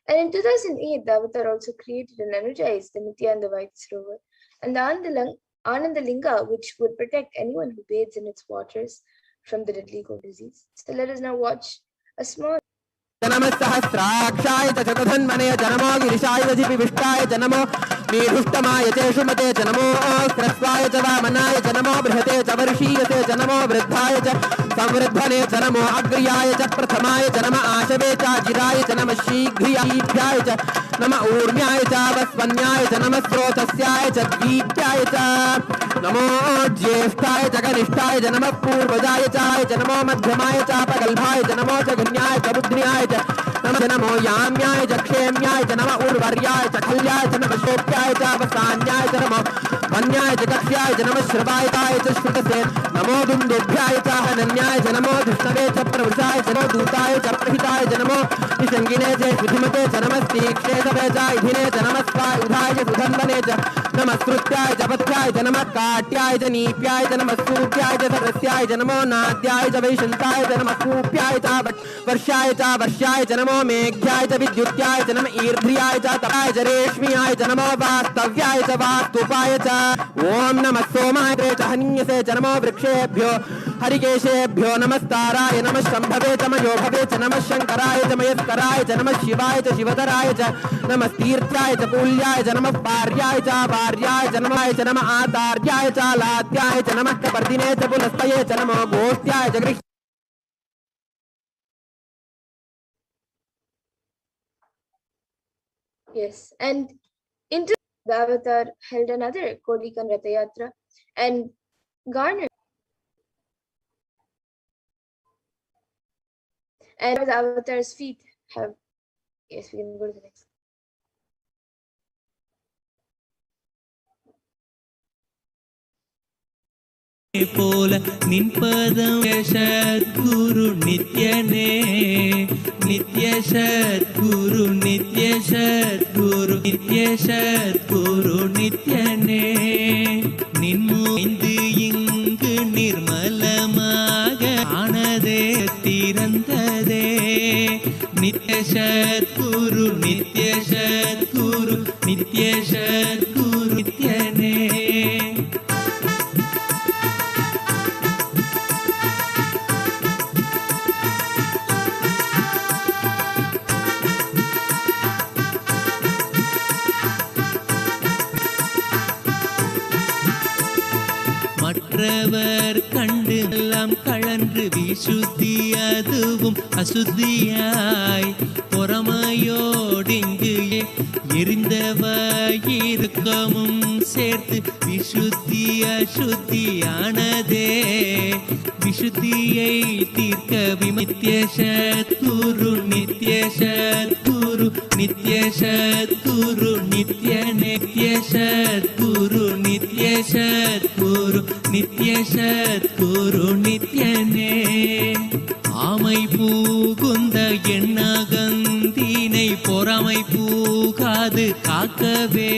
And in 2008, the Avatar also created and energized the Nithyananda Vaidya and the Ananda Linga, which would protect anyone who bathes in its waters from the deadly cold disease. So let us now watch a small जनमस्सहस्राक्षाय च शतधन्वने जनमो गिरिशाय विष्टाय जनमो मीढुष्टमाय च शुमते जनमो क्रस्वाय च वामनाय जनमो बृहते च वर्षीयते जनमो वृद्धाय च संवृद्धने जनमो अग्र्याय च प्रथमाय जनम आशवे च जिराय च नमः शीघ्रियाभ्याय च नम ऊर्म्याय च वस्वन्याय च नमः स्रोतस्याय च दीप्याय च नमो ज्येष्ठाय च कनिष्ठाय च नमः पूर्वजाय च नमो मध्यमाय च प्रगल्भाय च नमो च गण्याय च बुद्ध्याय नमो याम्याय च क्षेम्याय च नमः उर्वर्याय च खल्याय च नमः शोप्याय च अवसान्याय च नमो वन्याय च कक्ष्याय च नमः श्रवायताय च श्रुतसे नमो दुन्दुभ्याय च हनन्याय च नमो दुष्टवे च प्रवृषाय च नमो दूताय च प्रहिताय च नमो निषङ्गिने च सुधिमते च नमः तीक्ष्णेतवे च इधिने च नमः स्वायुधाय च सुधन्वने च नमः श्रुत्याय च पथ्याय च नमः काट्याय च नीप्याय च नमः सूप्याय च सरस्याय च नमो नाद्याय च वैशन्ताय च नमः कूप्याय च वर्षाय च नमो मेघ्याय च विद्युत्याय च नमः ईर्ध्याय च तपाय च रेश्म्याय च नमो वास्तव्याय च वास्तुपाय च ओम नमः सोमाय च हन्यसे च नमो वृक्षेभ्यो हरिकेशेभ्यो नमस्ताराय नमः शम्भवे च मयोभवे च नमः शंकराय च मयस्कराय च नमः शिवाय च शिवधराय च नमः तीर्थ्याय च कूल्याय च नमः पार्याय च नमः आतार्याय च लाद्याय च नमः कपर्दिने च पुलस्तये च नमो गोष्ट्याय च गृह् Yes, and into the Avatar held another Kodikan Ratha Yatra and garnered. And the Avatar's feet have. Yes, we can go to the next. போல நின்பதம் சத்குரு நித்யனே நித்ய சத்குரு நித்ய சத்குரு நித்ய சத்குரு நித்யனே நின்முய்ந்து இங்கு நிர்மலமாக ஆனதே திறந்ததே நித்ய சத்குரு நித்ய சத்குரு நித்ய சத்குரு நித்யனே மற்றவர் கண்டு எல்லாம் கழன்று விசுத்தி அதுவும் அசுத்தியாய் பொறாமையோடிங்கு எரிந்தவாயிருக்கமும் சேர்த்து விசுத்தி அசுத்தியானதே விசுத்தியை தீர்க்க விமித்ய சத்குரு நித்ய சத்குரு நித்ய சத்குரு நித்ய நித்ய சத்குரு நித்ய சத்குரு நித்ய சத்குரு நித்யனே ஆமை பூகுந்த எண்ணகந்தினை பொறாமை பூகாது காக்கவே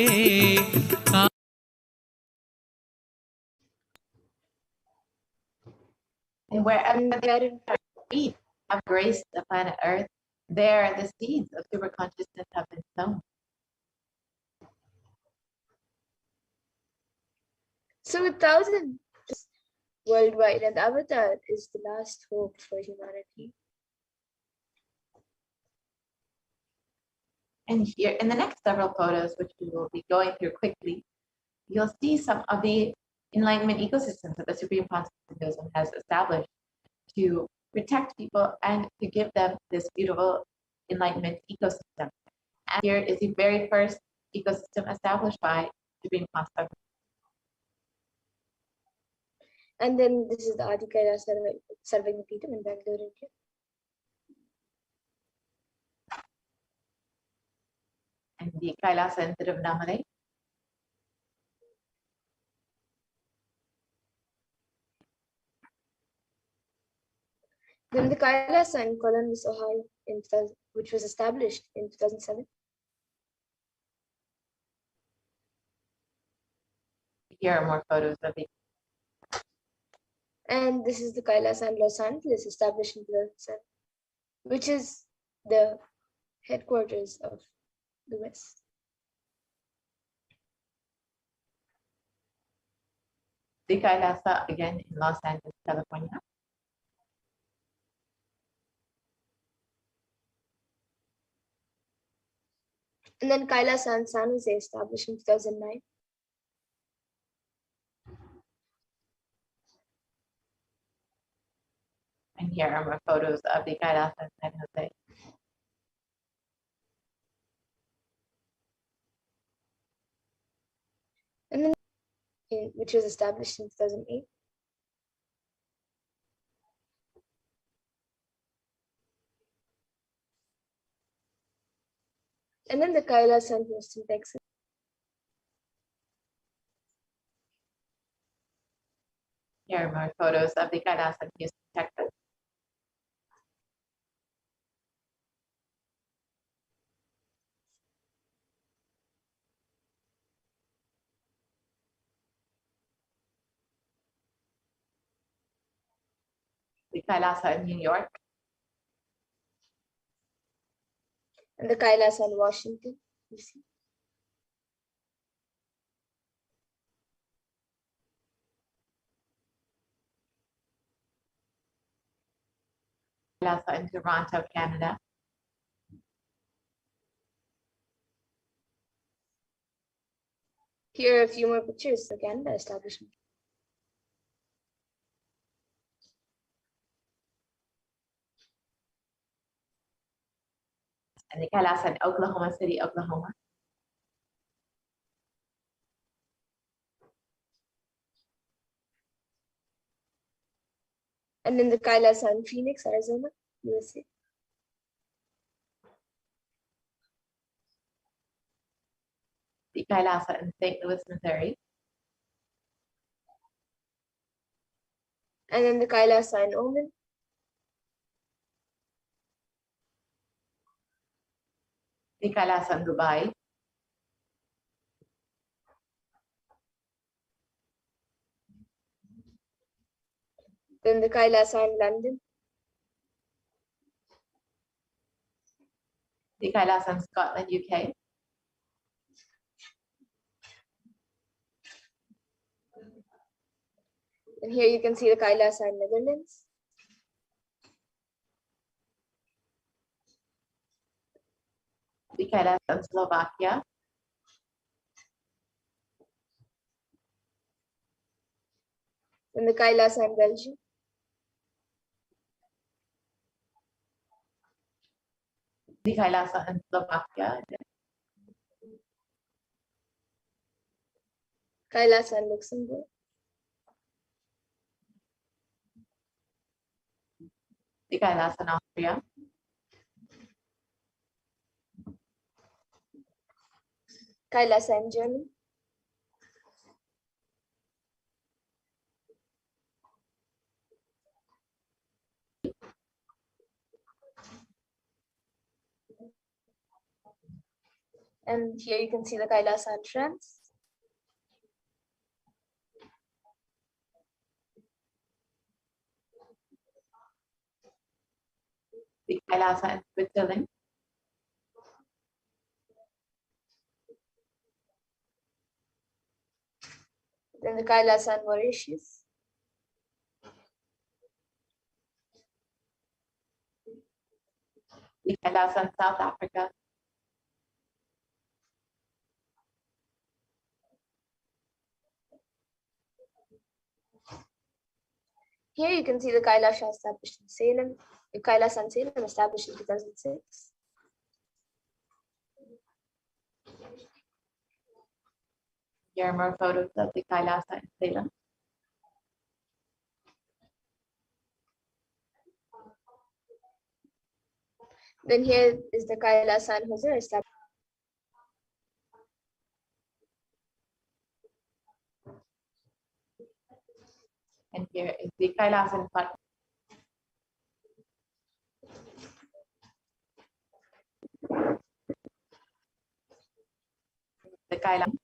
And wherever the feet have graced the planet Earth, there the seeds of super consciousness have been sown. So 1,000 worldwide, and the Avatar is the last hope for humanity. And here in the next several photos, which we will be going through quickly, you'll see some of the enlightenment ecosystems that the Supreme Consciousness Hinduism has established to protect people and to give them this beautiful enlightenment ecosystem. And here is the very first ecosystem established by Supreme Consciousness. And then this is the Adi Kailasa Sarvagnapeetham in Bangalore, India. And the Kailasa in Tiruvannamalai. Then the Kailasa in Columbus, Ohio, which was established in 2007. Here are more photos of it. And this is the Kailasa in Los Angeles, established in 2007, which is the headquarters of the West. The Kailasa again in Los Angeles, California. And then Kailasa in San Jose, established in 2009. And here are more photos of the Kailasa in San Jose. And then which was established in 2008. And then the Kailasa in Houston, Texas. Here are more photos of the Kailasa in Houston, Texas. The Kailasa in New York. And the Kailasa in Washington, DC. Kailasa in Toronto, Canada. Here are a few more pictures of Canada establishment. And the Kailasa in Oklahoma City, Oklahoma. And then the Kailasa in Phoenix, Arizona, USA. The Kailasa in St. Louis, Missouri. And then the Kailasa in Oman. The Kailasa in Dubai. Then the Kailasa in London. The Kailasa in Scotland, UK. And here you can see the Kailasa in Netherlands. The Kailasa in Slovakia. And the Kailasa in Belgium. The Kailasa in Slovakia. Kailasa in Luxembourg. The Kailasa in Austria. Kailasa in Germany. And here you can see the Kailasa in France. The Kailasa in Switzerland. Then the Kailasa in Mauritius. The Kailasa in South Africa. Here you can see the Kailasa established in Salem. The Kailasa in Salem established in 2006. Here are more photos of the Kailasa in Salem. Then here is the Kailasa in Jose established. And here is the Kailasa in Putnam. The Kailasa.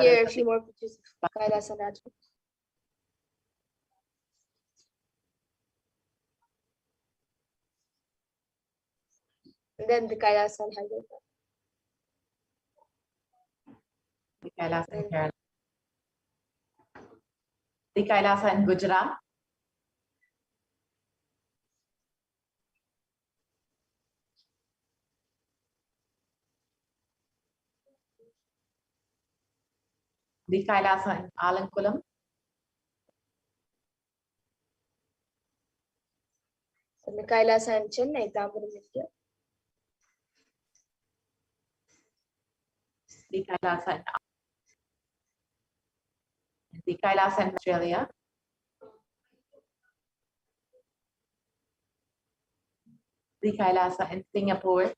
Here are a few more pictures of Kailasa in Rajkot. then the Kailasa and Hyderabad. The Kailasa in Kerala. The Kailasa in Gujarat. The Kailasa in Alankulam. And the Kailasa in Chennai, Tamil, India. The Kailasa in Australia. The Kailasa in Singapore.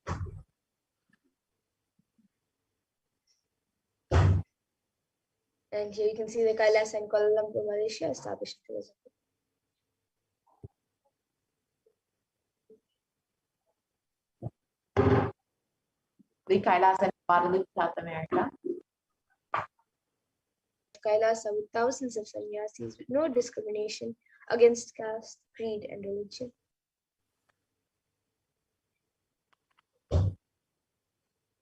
And here you can see the Kailasa in Kuala Lumpur, Malaysia, established in 2000. The Kailasa in Guadalupe, South America. Kailasa with thousands of sannyasis with no discrimination against caste, creed, and religion.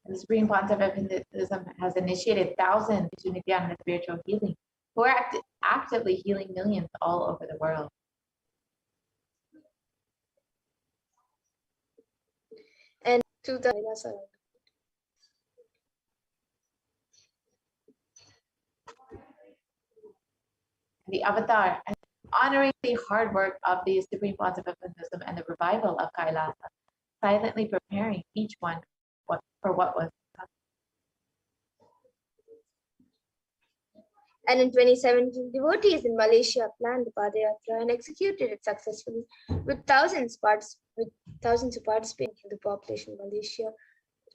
The Supreme Concept of Hinduism has initiated thousands into Nithyananda spiritual healing, who are actively healing millions all over the world. And 2000 Kailasa. The avatar, honoring the hard work of the Supreme Concept of Hinduism and the revival of Kailasa, silently preparing each one for what was to come. And in 2017, devotees in Malaysia planned the Padayatra and executed it successfully, with thousands who participated in the population of Malaysia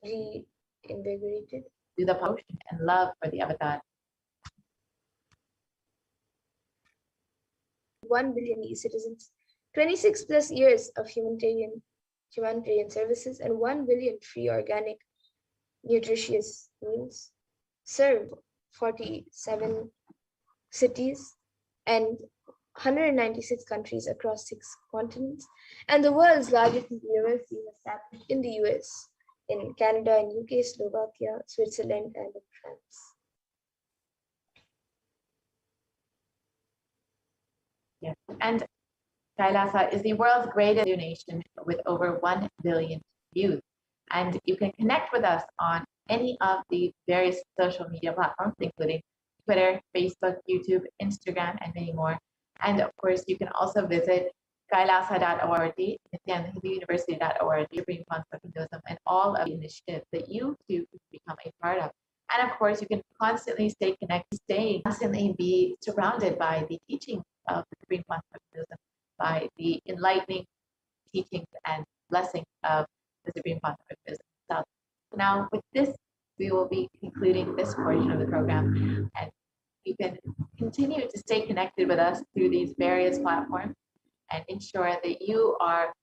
reinvigorated. To the devotion and love for the avatar. 1 billion citizens, 26 plus years of humanitarian services, and 1 billion free organic nutritious meals, served 47 cities and 196 countries across 6 continents, and the world's largest university was established in the US, in Canada, in UK, Slovakia, Switzerland, and in France. Yes. And Kailasa is the world's greatest donation with over 1 billion views. And you can connect with us on any of the various social media platforms, including Twitter, Facebook, YouTube, Instagram, and many more. And of course, you can also visit kailasa.org, nithyanandauniversity.org, Supreme Concept of Hinduism, and all of the initiatives that you too can become a part of. And of course, you can constantly stay connected, constantly be surrounded by the teachings of the Supreme Concept of Hinduism, by the enlightening teachings and blessings of the Supreme Concept of Hinduism itself. Now, with this, we will be concluding this portion of the program, and you can continue to stay connected with us through these various platforms and ensure that you are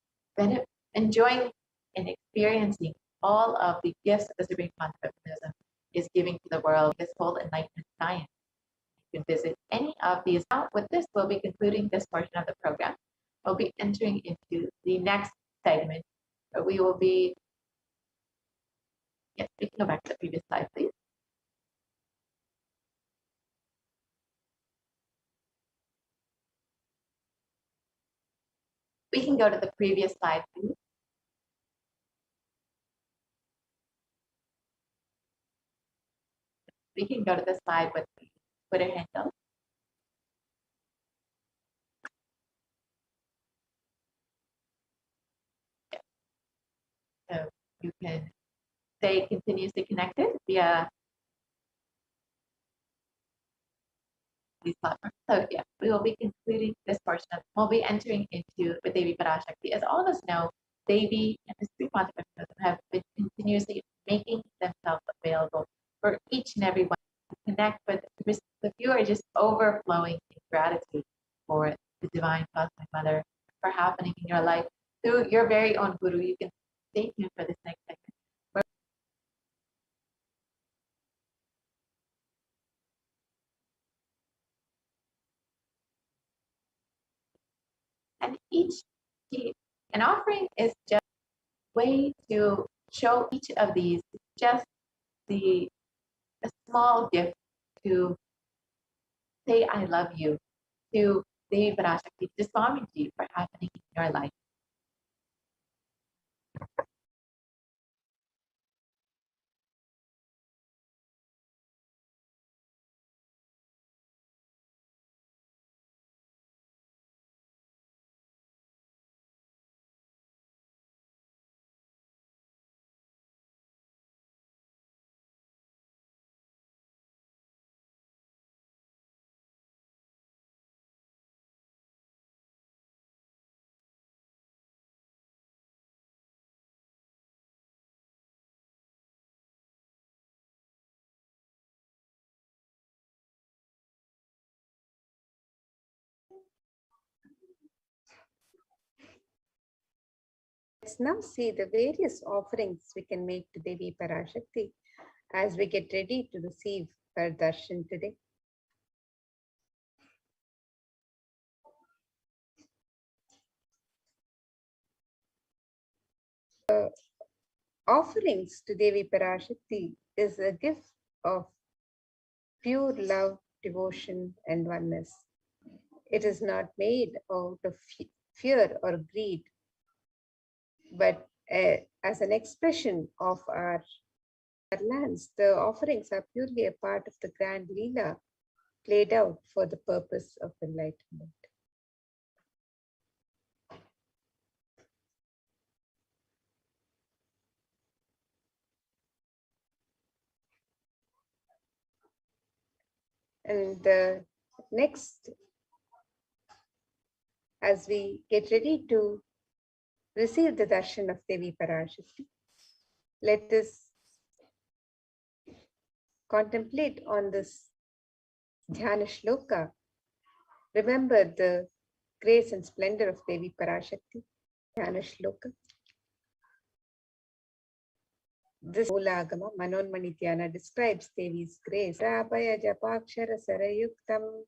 enjoying and experiencing all of the gifts that the Supreme Concept of Hinduism is giving to the world, this whole enlightenment science. You can visit any of these. Now, with this, we'll be concluding this portion of the program. We'll be entering into the next segment, where we will be, yes, we can go back to the previous slide, please. We can go to the previous slide, please. We can go to the slide with the Twitter handle. So you can stay continuously connected via these platforms. So yeah, we will be concluding this portion. We'll be entering into with Devi Parashakti. As all of us know, Devi and the Supreme Concept of Hinduism have been continuously making themselves available for each and every one to connect with. If you are just overflowing in gratitude for the Divine Cosmic Mother for happening in your life through your very own Guru, you can stay tuned for this next segment. And each an offering is just a way to show each of these just a small gift to say I love you to Devi Parashakti, to Swamiji for happening in your life. Let's now see the various offerings we can make to Devi Parashakti as we get ready to receive her darshan today. Offerings to Devi Parashakti is a gift of pure love, devotion, and oneness. It is not made out of fear or greed, but as an expression of our lands. The offerings are purely a part of the grand Leela played out for the purpose of enlightenment. And next, as we get ready to receive the darshan of Devi Parashakti, let us contemplate on this dhyana shloka. Remember the grace and splendor of Devi Parashakti. Dhyana shloka. This Mulagama Manonmani Dhyana describes Devi's grace. Rabaya Japakshara Sarayuktam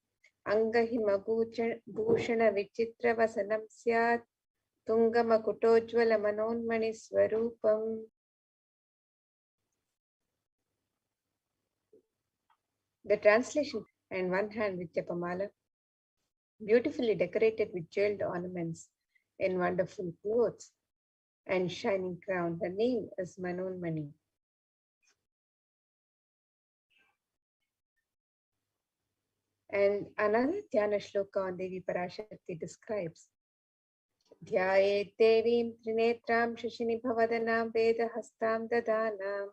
Angahima Bhushana Vichitra Vasanam Syat Tungama Kutojvala Manonmani Swarupam. The translation, and one hand with Japamala, beautifully decorated with jeweled ornaments in wonderful clothes and shining crown. Her name is Manonmani. And another Dhyana shloka on Devi Parashakti describes Dhyaye Devim Trinetram Shashini Bhavadanam Vedahastam Dadanam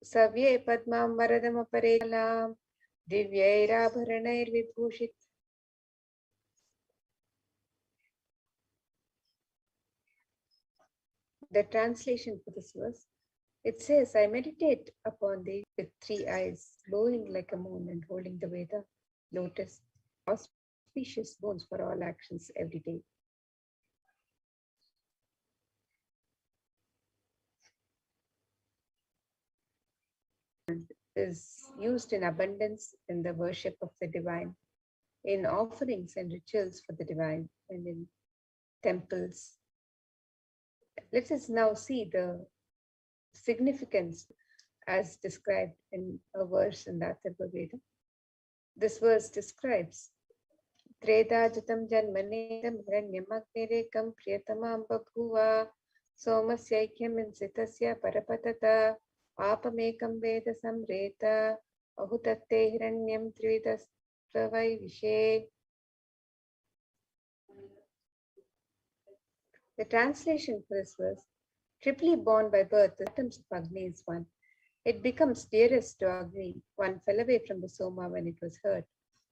Savye Padmam Varadam Aparelam Divyaira Bharanair Vibhushit. The translation for this verse, it says, I meditate upon thee with 3 eyes, glowing like a moon and holding the Veda, lotus, auspicious boons for all actions every day. Is used in abundance in the worship of the divine, in offerings and rituals for the divine, and in temples. Let us now see the significance as described in a verse in the Atharva Veda. This verse describes Tredajatam Janmanedam Hiranyamagnerekam Priyatamam Babhuva Somasyaikyam Insitasya Parapatata Apamekam Veda Samreta Ahutatte Hiranyam Trividastravai Vishe. The translation for this verse, triply born by birth, the atoms of Agni is one. It becomes dearest to Agni. One fell away from the Soma when it was hurt.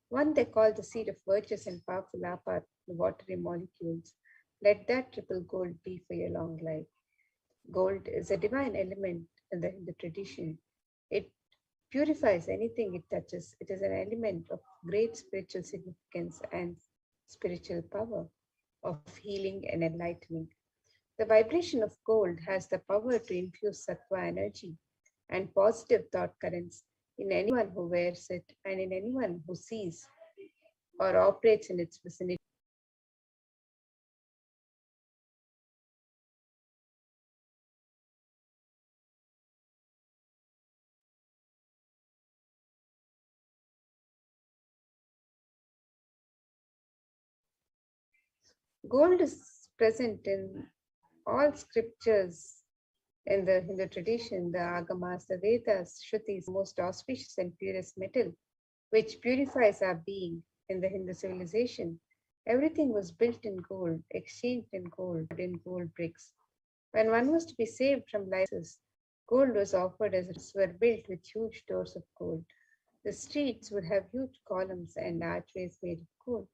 One they call the seed of virtuous and powerful Apat, the watery molecules. Let that triple gold be for your long life. Gold is a divine element in the Hindu tradition. It purifies anything it touches. It is an element of great spiritual significance and spiritual power, of healing and enlightenment. The vibration of gold has the power to infuse sattva energy and positive thought currents in anyone who wears it and in anyone who sees or operates in its vicinity. Gold is present in all scriptures in the Hindu tradition, the Agamas, the Vedas, Shrutis, the most auspicious and purest metal, which purifies our being in the Hindu civilization. Everything was built in gold, exchanged in gold bricks. When one was to be saved from license, gold was offered as were built with huge doors of gold. The streets would have huge columns and archways made of gold.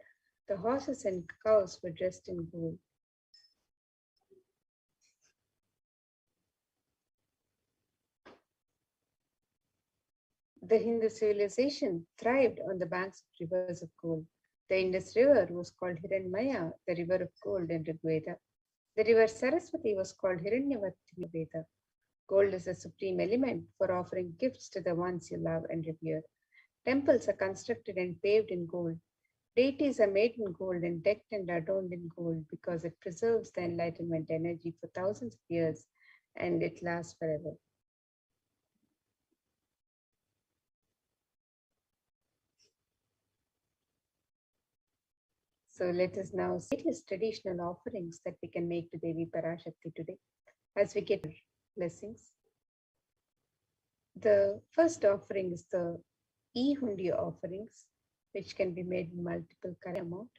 The horses and cows were dressed in gold. The Hindu civilization thrived on the banks of rivers of gold. The Indus River was called Hiranmaya, the river of gold in Rigveda. The river Saraswati was called Hiranyavati in Veda. Gold is the supreme element for offering gifts to the ones you love and revere. Temples are constructed and paved in gold. Deities are made in gold and decked and adorned in gold because it preserves the enlightenment energy for thousands of years and it lasts forever. So let us now see various traditional offerings that we can make to Devi Parashakti today as we get blessings. The first offering is the e-hundi offerings, which can be made in multiple amount.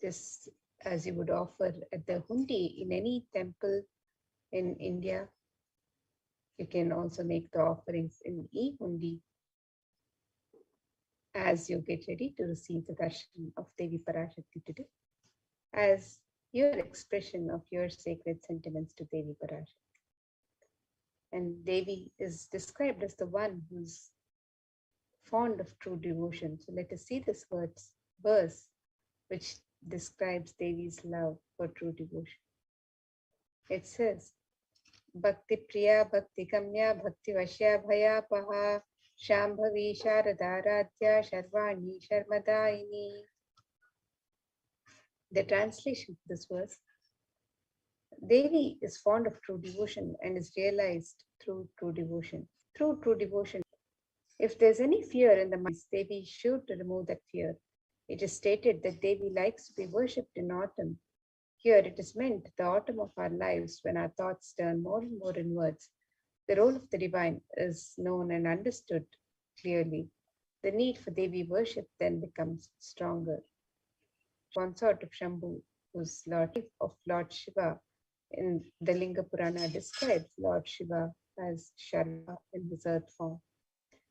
This as you would offer at the hundi in any temple in India. You can also make the offerings in e-hundi as you get ready to receive the darshan of Devi Parashakti today, as your expression of your sacred sentiments to Devi Parashakti. And Devi is described as the one who's fond of true devotion. So let us see this verse which describes Devi's love for true devotion. It says, Bhakti Priya, Bhakti Kamya, Bhakti Vashya Bhaya Paha, Shambhavi Sharadaradhya Sharvani Sharmadaini. The translation of this verse: Devi is fond of true devotion and is realized through true devotion. Through true devotion, if there's any fear in the mind, Devi is sure to remove that fear. It is stated that Devi likes to be worshipped in autumn. Here it is meant the autumn of our lives when our thoughts turn more and more inwards. The role of the divine is known and understood clearly. The need for Devi worship then becomes stronger. Consort of Shambhu, who's Lord of Lord Shiva, in the Linga Purana describes Lord Shiva as Sharma in his earth form.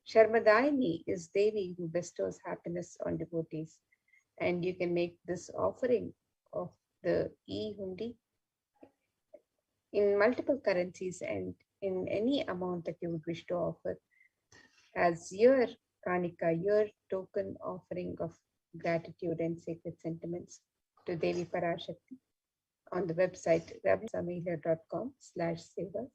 Sharmadaini is Devi who bestows happiness on devotees. And you can make this offering of the e-hundi in multiple currencies and in any amount that you would wish to offer as your kanika, your token offering of gratitude and sacred sentiments to Devi Parashakti on the website rabbisamila.com/sevas.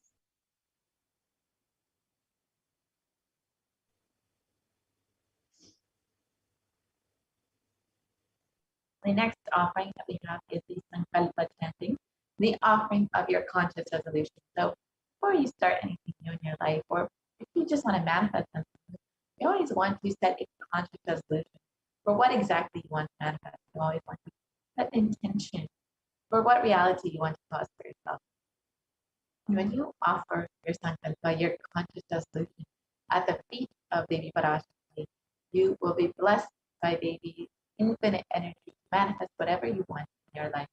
The next offering that we have is the Sankalpa chanting, the offering of your conscious resolution. So before you start anything new in your life, or if you just want to manifest something, you always want to set a conscious resolution for what exactly you want to manifest. You always want to set intention for what reality you want to cause for yourself. And when you offer your Sankalpa, your conscious resolution, at the feet of Devi Parashakti, you will be blessed by Devi's infinite energy to manifest whatever you want in your life.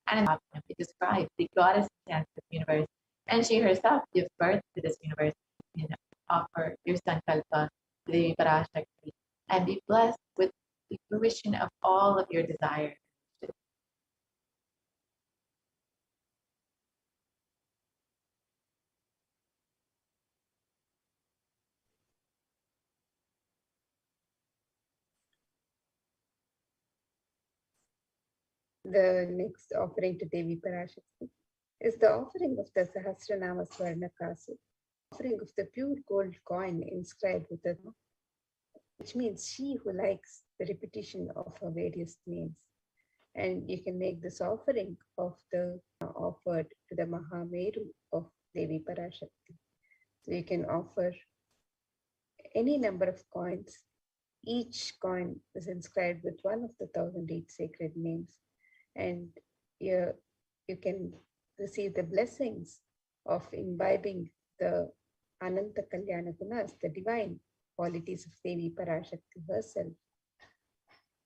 And it describes the goddess of the universe, and she herself gives birth to this universe. You offer your Sankalpa to Devi Parashakti and be blessed with the fruition of all of your desires. The next offering to Devi Parashakti is the offering of the Sahasranama Swarna Kasu, offering of the pure gold coin inscribed with the, which means she who likes the repetition of her various names. And you can make this offering of the offered to the Mahameru of Devi Parashakti. So you can offer any number of coins. Each coin is inscribed with one of the 1,008 sacred names. and you can receive the blessings of imbibing the Ananta Kalyana Gunas, the divine qualities of Devi Parashakti herself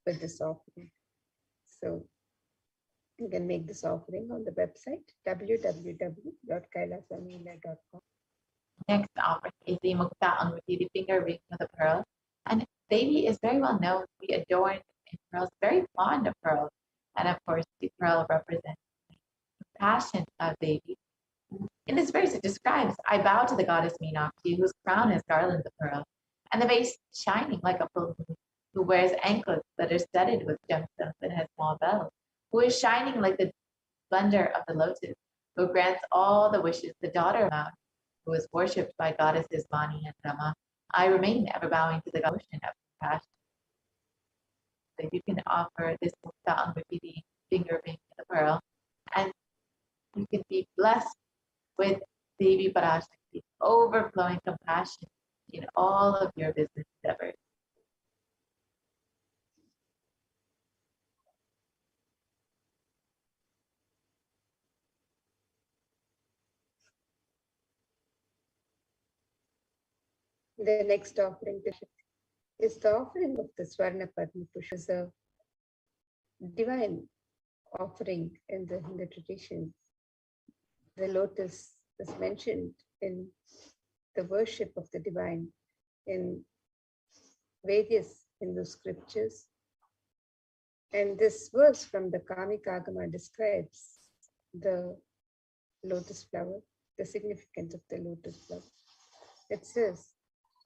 with this offering. So you can make this offering on the website www.kailasamila.com. Next offering is the Mukta Anguti, the finger ring with a pearl. And Devi is very well known to be adorned in pearls, very fond of pearls. And of course, the pearl represents the passion of Devi. In this verse, it describes, I bow to the goddess Meenakshi, whose crown is garlands of pearl, and the base shining like a full moon, who wears anklets that are studded with gemstones and has small bells, who is shining like the splendor of the lotus, who grants all the wishes, the daughter of Mount, who is worshipped by goddesses Mani and Rama. I remain ever bowing to the ocean of compassion. So you can offer this Mukta Anguti, finger ring with the pearl, and you can be blessed with Devi Parashakti, overflowing compassion in all of your business endeavors. The next offering is the offering of the Swarna Padma Pushpa, a divine offering in the Hindu tradition. The lotus is mentioned in the worship of the divine in various Hindu scriptures. And this verse from the Kamika Agama describes the lotus flower, the significance of the lotus flower. It says,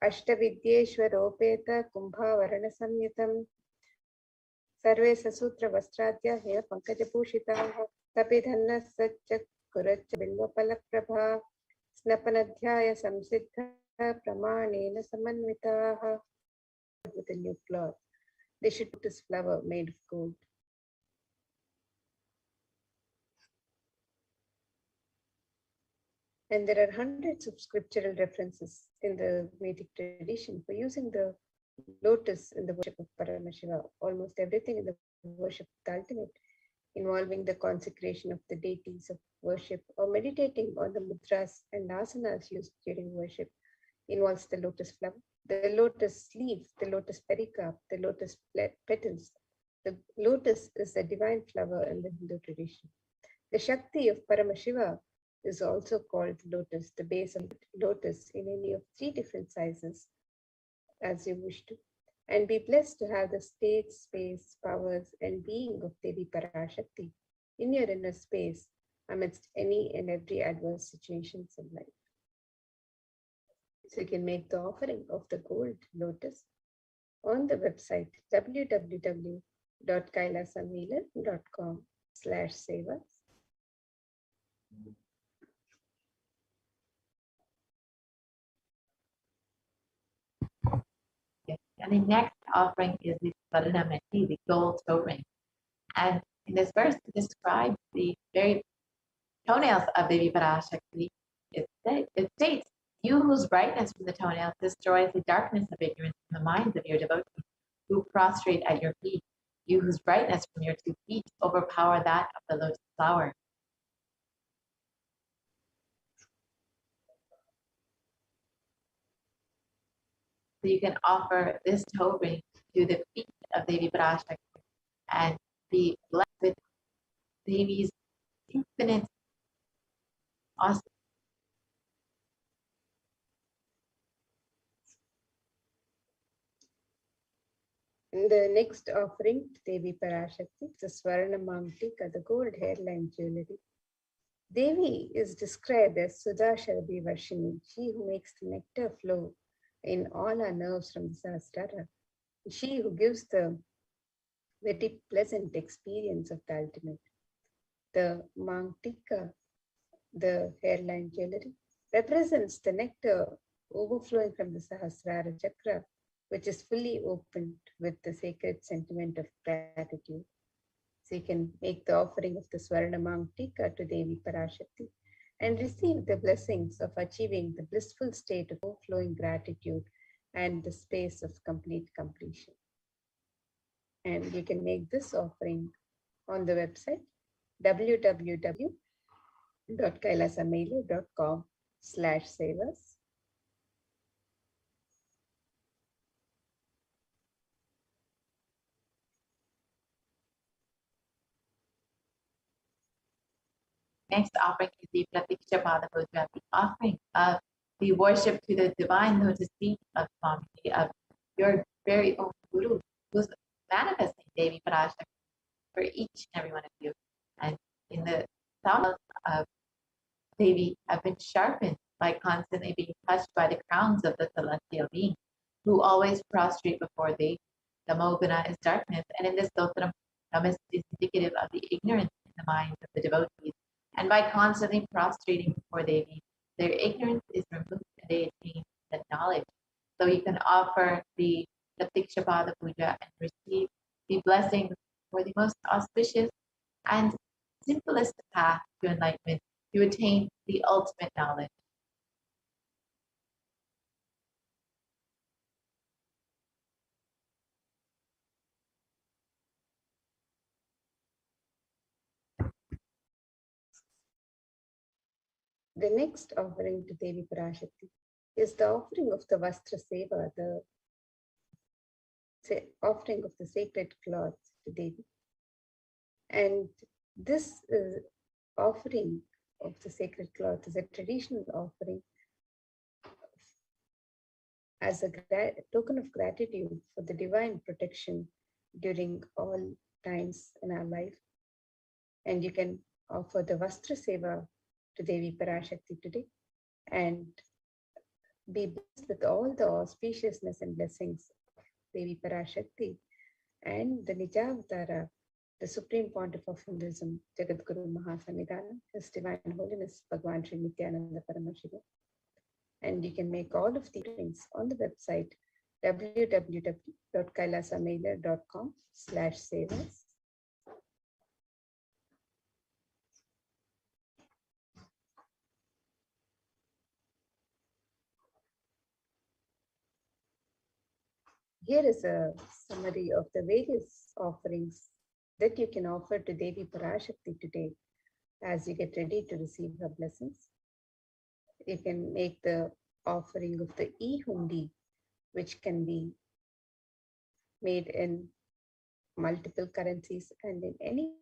Ashtavidyeshwaropeta Kumbhavarana Samyatam Sarve Sasutra Vastradya Hya Pankajapushitaha Tapidhanna Satcha Kuracha Bilvapala Prabha Snapanadhyaya Samsiddha Pramanena Samanvitaha. With a new cloth, they should put this flower made of gold. And there are hundreds of scriptural references in the Vedic tradition for using the lotus in the worship of Paramashiva. Almost everything in the worship of the ultimate, involving the consecration of the deities of worship or meditating on the mudras and asanas used during worship, involves the lotus flower, the lotus leaf, the lotus pericarp, the lotus petals. The lotus is a divine flower in the Hindu tradition. The Shakti of Paramashiva is also called lotus, the base of lotus in any of 3 different sizes, as you wish to, and be blessed to have the state, space, powers, and being of Devi Parashakti in your inner space amidst any and every adverse situations in life. So you can make the offering of the gold lotus on the website www.kailasamila.com/sevas. Yes. And the next offering is the Svarnamati, the gold toe ring. And in this verse, it describes the very toenails of Devi Parashakti. It states, you whose brightness from the toenails destroys the darkness of ignorance in the minds of your devotees who prostrate at your feet. You whose brightness from your 2 feet overpower that of the lotus flower. So you can offer this toe ring to the feet of Devi Parashakti and be blessed with Devi's infinite awesome. And the next offering to Devi Parashakti is the Swarna Mamtika, the gold hairline jewelry. Devi is described as Sudha Sharabhi Varshini, she who makes the nectar flow in all our nerves from the Sahasrara, she who gives the very pleasant experience of the ultimate. The Mamtika, the hairline jewelry, represents the nectar overflowing from the Sahasrara Chakra, which is fully opened with the sacred sentiment of gratitude. So you can make the offering of the Swarna Mamtika to Devi Parashakti and receive the blessings of achieving the blissful state of overflowing gratitude and the space of complete completion. And you can make this offering on the website www.kailasamailer.com/savas. Next offering is the Pratiksha Pada Puja, the offering of the worship to the divine lotus feet of Swami, of your very own Guru, who's manifesting Devi Parashakti for each and every one of you. And in the thumbs of Devi have been sharpened by constantly being touched by the crowns of the celestial beings, who always prostrate before Devi. The Moguna is darkness, and in this Dotram, Namas is indicative of the ignorance in the minds of the devotees. And by constantly prostrating before Devi, their ignorance is removed and they attain the knowledge. So you can offer the Pratikshapada Puja and receive the blessings for the most auspicious and simplest path to enlightenment, to attain the ultimate knowledge. The next offering to Devi Parashakti is the offering of the Vastra Seva, the offering of the sacred cloth to Devi. And this offering of the sacred cloth is a traditional offering as a token of gratitude for the divine protection during all times in our life. And you can offer the Vastra Seva to Devi Parashakti today and be blessed with all the auspiciousness and blessings of Devi Parashakti and the Nijavatara, the Supreme Pontiff of Hinduism, Jagadguru Mahasannidhanam, His Divine Holiness Bhagwan Sri Nithyananda Paramashivam. And you can make all of the things on the website www.kailasamailer.com/savas. Here is a summary of the various offerings that you can offer to Devi Parashakti today as you get ready to receive her blessings. You can make the offering of the e-hundi, which can be made in multiple currencies and in any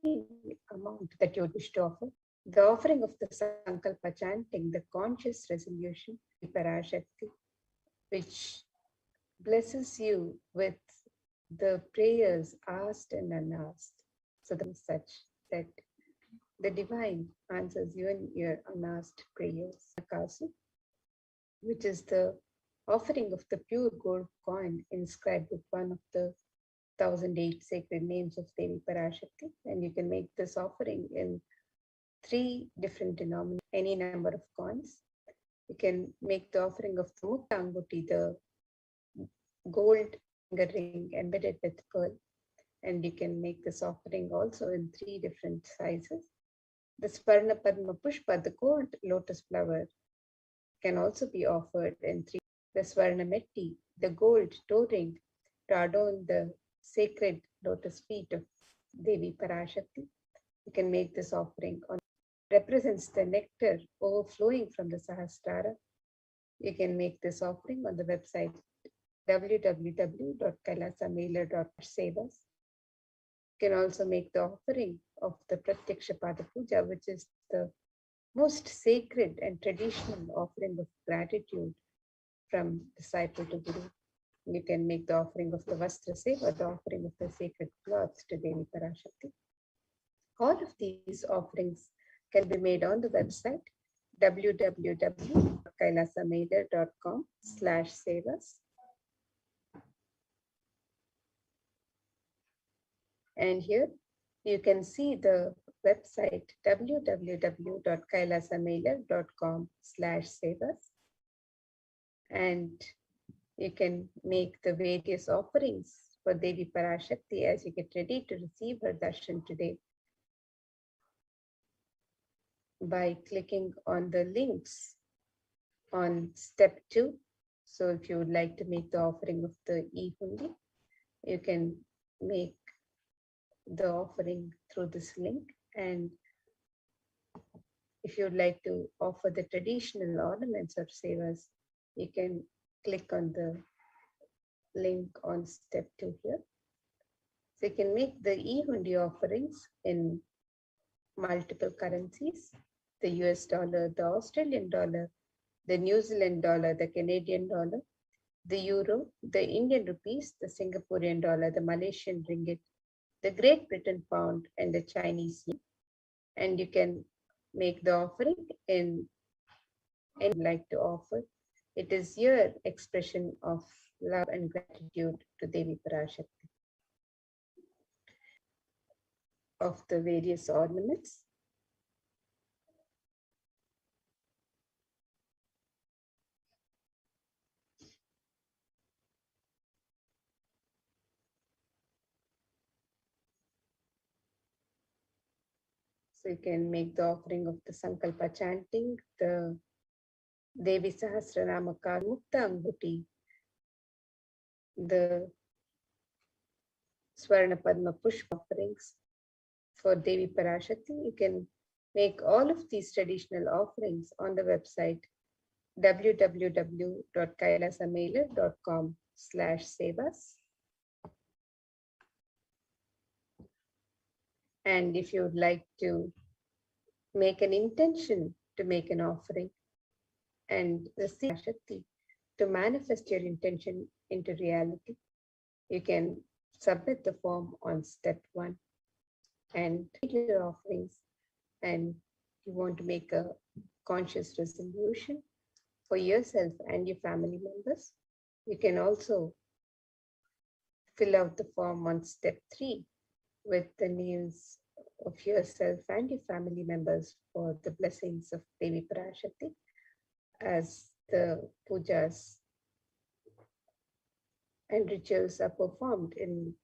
amount that you wish to offer. The offering of the Sankalpa chanting, the conscious resolution, Parashakti, which blesses you with the prayers asked and unasked. So that is such that the divine answers you in your unasked prayers. Akasu, which is the offering of the pure gold coin inscribed with one of the 1008 sacred names of Devi Parashakti. And you can make this offering in 3 different denominations, any number of coins. You can make the offering of the Mukta Anguti, the gold finger ring embedded with pearl, and you can make this offering also in 3 different sizes. The Swarna Padma Pushpa, the gold lotus flower, can also be offered in 3. The Swarna Metti, the gold toe ring to adorn the sacred lotus feet of Devi Parashakti. You can make this offering on represents the nectar overflowing from the Sahasrara. You can make this offering on the website www.kailasamailer.savas. You can also make the offering of the Pratiksha Pada Puja, which is the most sacred and traditional offering of gratitude from disciple to Guru. You can make the offering of the Vastra Seva, the offering of the sacred cloths to Devi Parashakti. All of these offerings can be made on the website www.kailasamailer.com/savas. And here you can see the website www.kailasamailer.com/savas. And you can make the various offerings for Devi Parashakti as you get ready to receive her darshan today by clicking on the links on step 2. So if you would like to make the offering of the e-hundi, you can make the offering through this link. And if you'd like to offer the traditional ornaments or sevas, you can click on the link on step 2 here. So you can make the e-hundi offerings in multiple currencies: the US dollar, the Australian dollar, the New Zealand dollar, the Canadian dollar, the euro, the Indian rupees, the Singaporean dollar, the Malaysian ringgit, the Great Britain pound, and the Chinese yen. And you can make the offering in any you like to offer. It is your expression of love and gratitude to Devi Parashakti of the various ornaments. So you can make the offering of the Sankalpa chanting, the Devi Sahasranama Mukta Anguti, the Swarna Padma Pushpa offerings for Devi Parashakti. You can make all of these traditional offerings on the website www.kailasamailer.com/sevas. And if you would like to make an intention to make an offering and receive Shakti to manifest your intention into reality, you can submit the form on step 1 and make your offerings, and you want to make a conscious resolution for yourself and your family members. You can also fill out the form on step 3 with the names of yourself and your family members for the blessings of Devi Parashakti as the pujas and rituals are performed in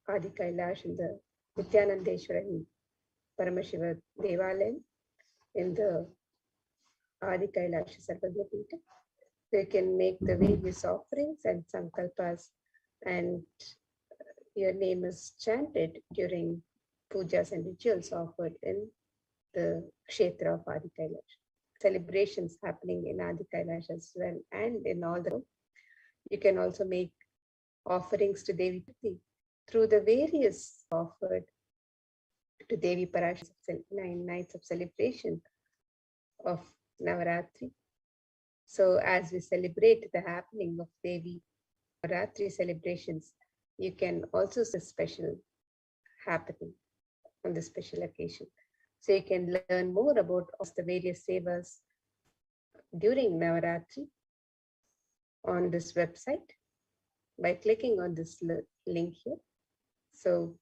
Adi Kailash in the Nithyananda Paramashiva Devalayam in the Adi Kailash Sarvagya Pita. So you can make the various offerings and sankalpas, and your name is chanted during pujas and rituals offered in the Kshetra of Adi Kailash. Celebrations happening in Adi Kailash as well, and in all the. You can also make offerings to Devi Pati through the various offered to Devi Parashakti 9 nights of celebration of Navaratri. So as we celebrate the happening of Devi Navaratri celebrations, you can also see a special happening on the special occasion. So you can learn more about the various sevas during Navaratri on this website by clicking on this link here. So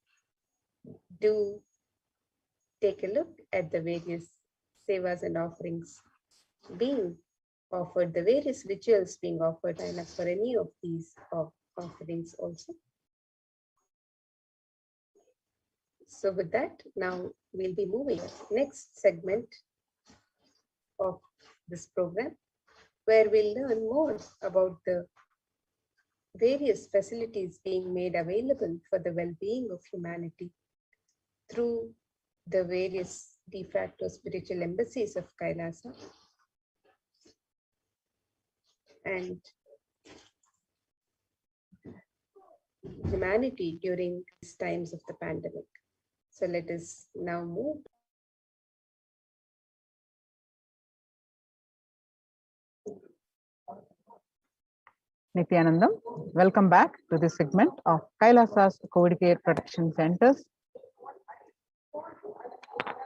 do take a look at the various sevas and offerings being offered, the various rituals being offered, and for any of these offerings also. So with that, now we'll be moving next segment of this program, where we'll learn more about the various facilities being made available for the well-being of humanity through the various de facto spiritual embassies of Kailasa and humanity during these times of the pandemic. So let us now move. Nithyanandam, welcome back to this segment of Kailasa's COVID Care Protection Centers,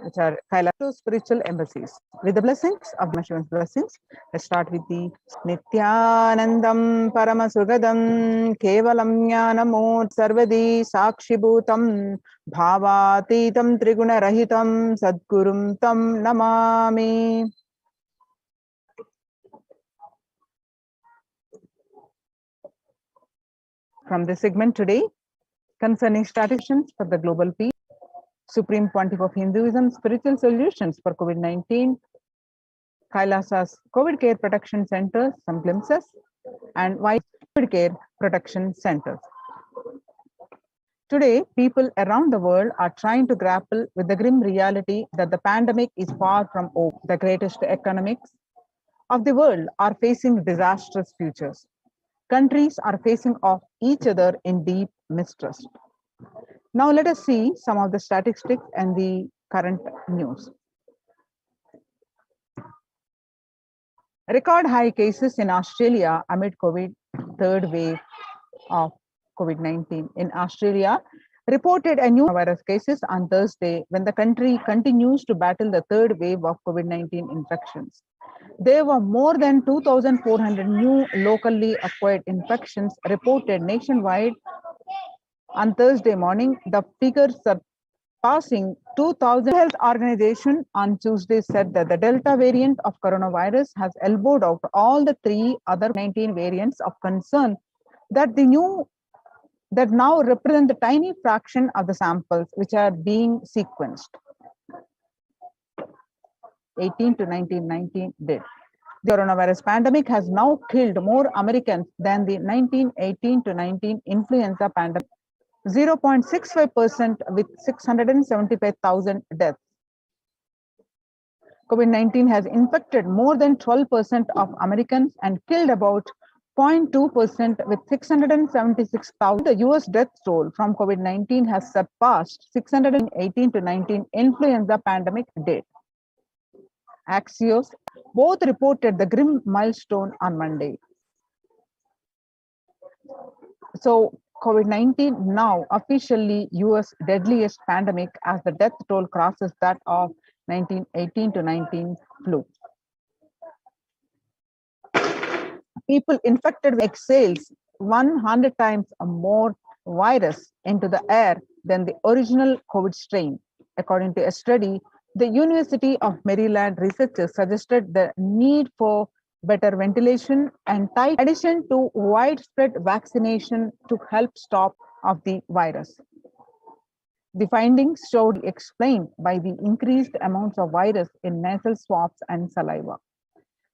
which are Kailasa spiritual embassies. With the blessings of Paramashivan's blessings, let's start with the Nithyanandam Paramashivoham Kevalam Jnanamot Sarvadi Sakshibhutam Bhavatitam Triguna Rahitam Sadgurum Tam Namami. From this segment today, concerning strategies for the global peace, Supreme Pontiff of Hinduism, spiritual solutions for COVID-19, Kailasa's COVID Care Protection Centers, some glimpses, and why COVID Care Protection Centers. Today, people around the world are trying to grapple with the grim reality that the pandemic is far from over. The greatest economics of the world are facing disastrous futures. Countries are facing off each other in deep mistrust. Now let us see some of the statistics and the current news. Record high cases in Australia amid COVID third wave of COVID-19. In Australia, reported a new virus cases on Thursday when the country continues to battle the third wave of COVID-19 infections. There were more than 2,400 new locally acquired infections reported nationwide on Thursday morning. The figures surpassing 2,000. Health Organization on Tuesday said that the Delta variant of coronavirus has elbowed out all the three other 19 variants of concern that now represent the tiny fraction of the samples which are being sequenced. 18 to 1919 did. The coronavirus pandemic has now killed more Americans than the 1918 to 19 influenza pandemic, 0.65% with 675,000 deaths. COVID-19 has infected more than 12% of Americans and killed about 0.2% with 676,000. The US death toll from COVID-19 has surpassed 618 to 19 influenza pandemic date. Axios both reported the grim milestone on Monday. So COVID-19 now officially US deadliest pandemic as the death toll crosses that of 1918 to 19 flu. People infected exhales 100 times more virus into the air than the original COVID strain. According to a study, the University of Maryland researchers suggested the need for better ventilation and tight addition to widespread vaccination to help stop of the virus. The findings showed explained by the increased amounts of virus in nasal swabs and saliva.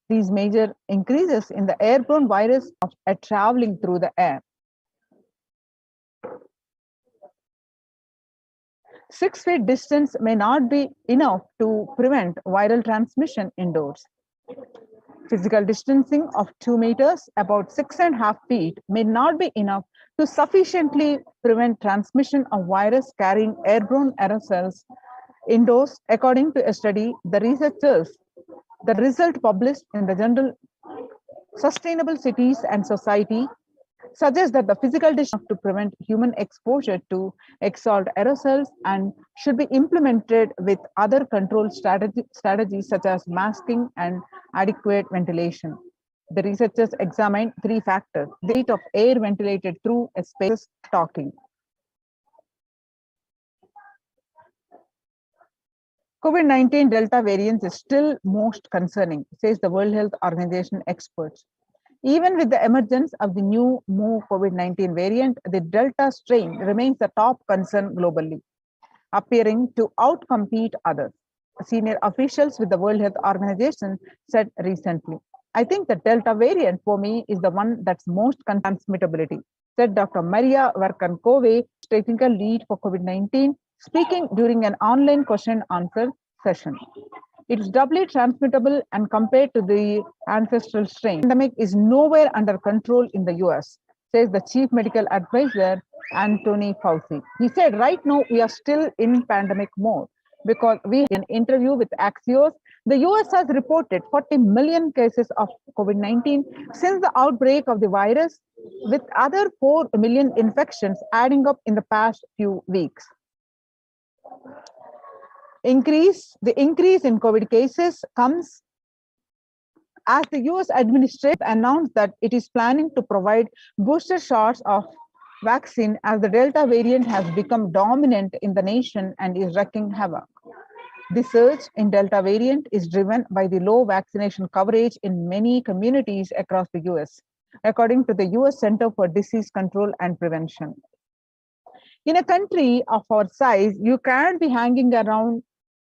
These major increases in the airborne virus are traveling through the air. 6 feet distance may not be enough to prevent viral transmission indoors. Physical distancing of 2 meters, about 6.5 feet, may not be enough to sufficiently prevent transmission of virus carrying airborne aerosols indoors, according to a study. The result published in the journal Sustainable Cities and Society suggests that the physical distance to prevent human exposure to exhaled aerosols and should be implemented with other control strategies such as masking and adequate ventilation. The researchers examined 3 factors: the rate of air ventilated through a space, talking. COVID-19 Delta variant is still most concerning, says the World Health Organization experts. Even with the emergence of the new COVID-19 variant, the Delta strain remains the top concern globally, appearing to outcompete others. Senior officials with the World Health Organization said recently, "I think the Delta variant for me is the one that's most transmittability," said Dr. Maria Verkankove, technical lead for COVID-19, speaking during an online question-answer session. It is doubly transmittable and compared to the ancestral strain. The pandemic is nowhere under control in the US, says the chief medical advisor, Anthony Fauci. He said, "Right now, we are still in pandemic mode because we had an interview with Axios. The US has reported 40 million cases of COVID-19 since the outbreak of the virus, with other 4 million infections adding up in the past few weeks." The increase in COVID cases comes as the US administration announced that it is planning to provide booster shots of vaccine as the Delta variant has become dominant in the nation and is wreaking havoc. The surge in Delta variant is driven by the low vaccination coverage in many communities across the US, according to the US Center for Disease Control and Prevention. In a country of our size, you can't be hanging around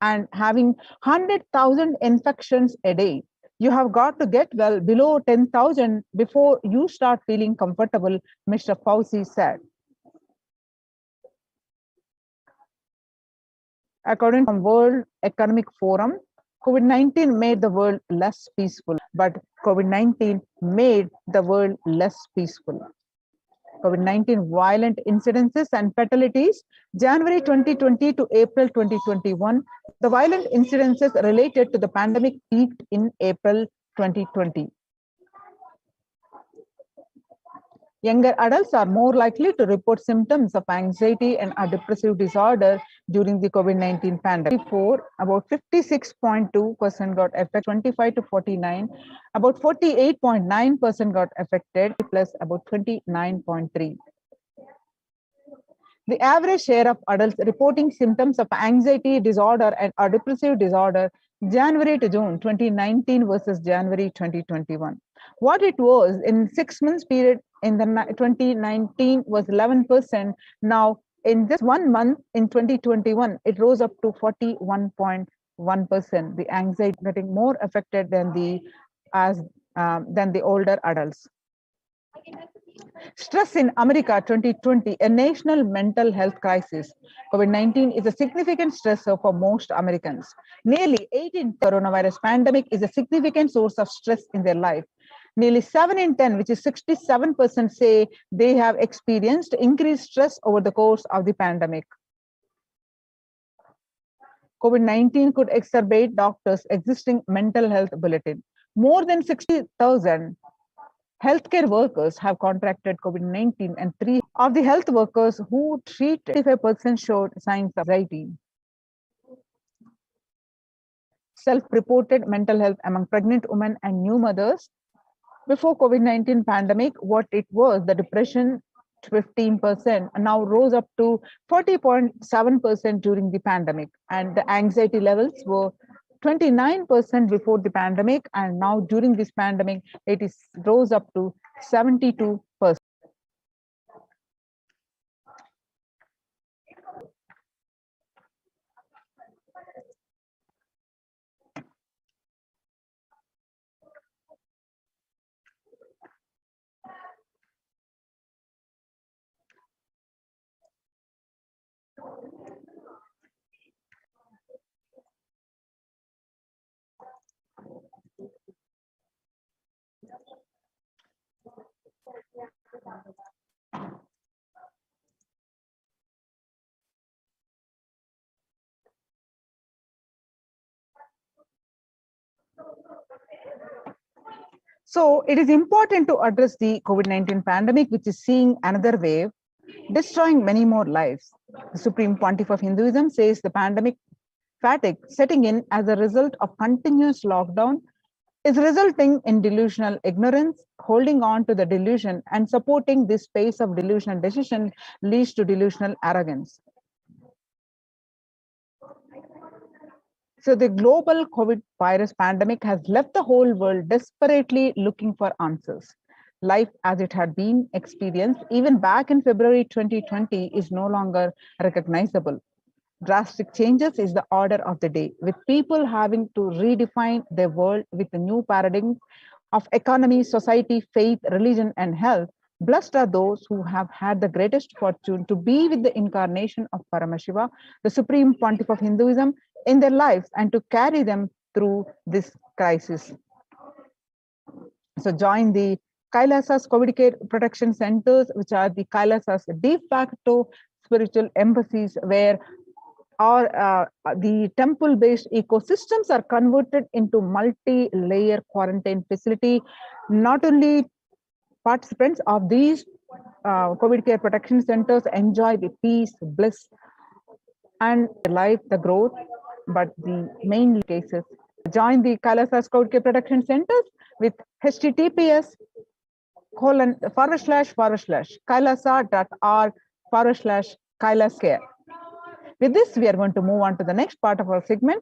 and having 100,000 infections a day. You have got to get well below 10,000 before you start feeling comfortable, Mr. Fauci said. According to World Economic Forum, COVID-19 made the world less peaceful, but COVID-19 made the world less peaceful. COVID-19 violent incidences and fatalities, January 2020 to April 2021. The violent incidences related to the pandemic peaked in April 2020. Younger adults are more likely to report symptoms of anxiety and a depressive disorder during the COVID-19 pandemic. Before, about 56.2% got affected, 25 to 49, about 48.9% got affected, plus about 29.3. The average share of adults reporting symptoms of anxiety disorder and a depressive disorder January to June 2019 versus January 2021. What it was in 6 months period in the 2019 was 11%. Now in just 1 month in 2021, it rose up to 41.1%. The anxiety getting more affected than the older adults. Stress in America 2020, a national mental health crisis. COVID-19 is a significant stressor for most Americans. Nearly 8 in coronavirus pandemic is a significant source of stress in their life. Nearly 7 in 10, which is 67%, say they have experienced increased stress over the course of the pandemic. COVID-19 could exacerbate doctors' existing mental health bulletin. More than 60,000 healthcare workers have contracted COVID-19, and 3 of the health workers who treated 55% showed signs of anxiety. Self-reported mental health among pregnant women and new mothers. Before COVID-19 pandemic, what it was, the depression 15%, now rose up to 40.7% during the pandemic, and the anxiety levels were 29% before the pandemic, and now during this pandemic, it is rose up to 72%. So it is important to address the COVID-19 pandemic, which is seeing another wave, destroying many more lives. The Supreme Pontiff of Hinduism says the pandemic fatigue setting in as a result of continuous lockdown is resulting in delusional ignorance. Holding on to the delusion and supporting this space of delusional decision leads to delusional arrogance. So the global COVID virus pandemic has left the whole world desperately looking for answers. Life as it had been experienced even back in February 2020 is no longer recognizable. Drastic changes is the order of the day, with people having to redefine their world with a new paradigm of economy, society, faith, religion, and health. Blessed are those who have had the greatest fortune to be with the incarnation of Paramashiva, the Supreme Pontiff of Hinduism, in their lives and to carry them through this crisis. So join the Kailasa's COVID care protection centers, which are the Kailasa's de facto spiritual embassies, where the temple-based ecosystems are converted into multi-layer quarantine facility. Not only participants of these COVID care protection centers enjoy the peace, bliss, and life, the growth, but the main cases. Join the Kailasa's COVID care protection centers with https://kailasa.org/Kailas care. With this, we are going to move on to the next part of our segment,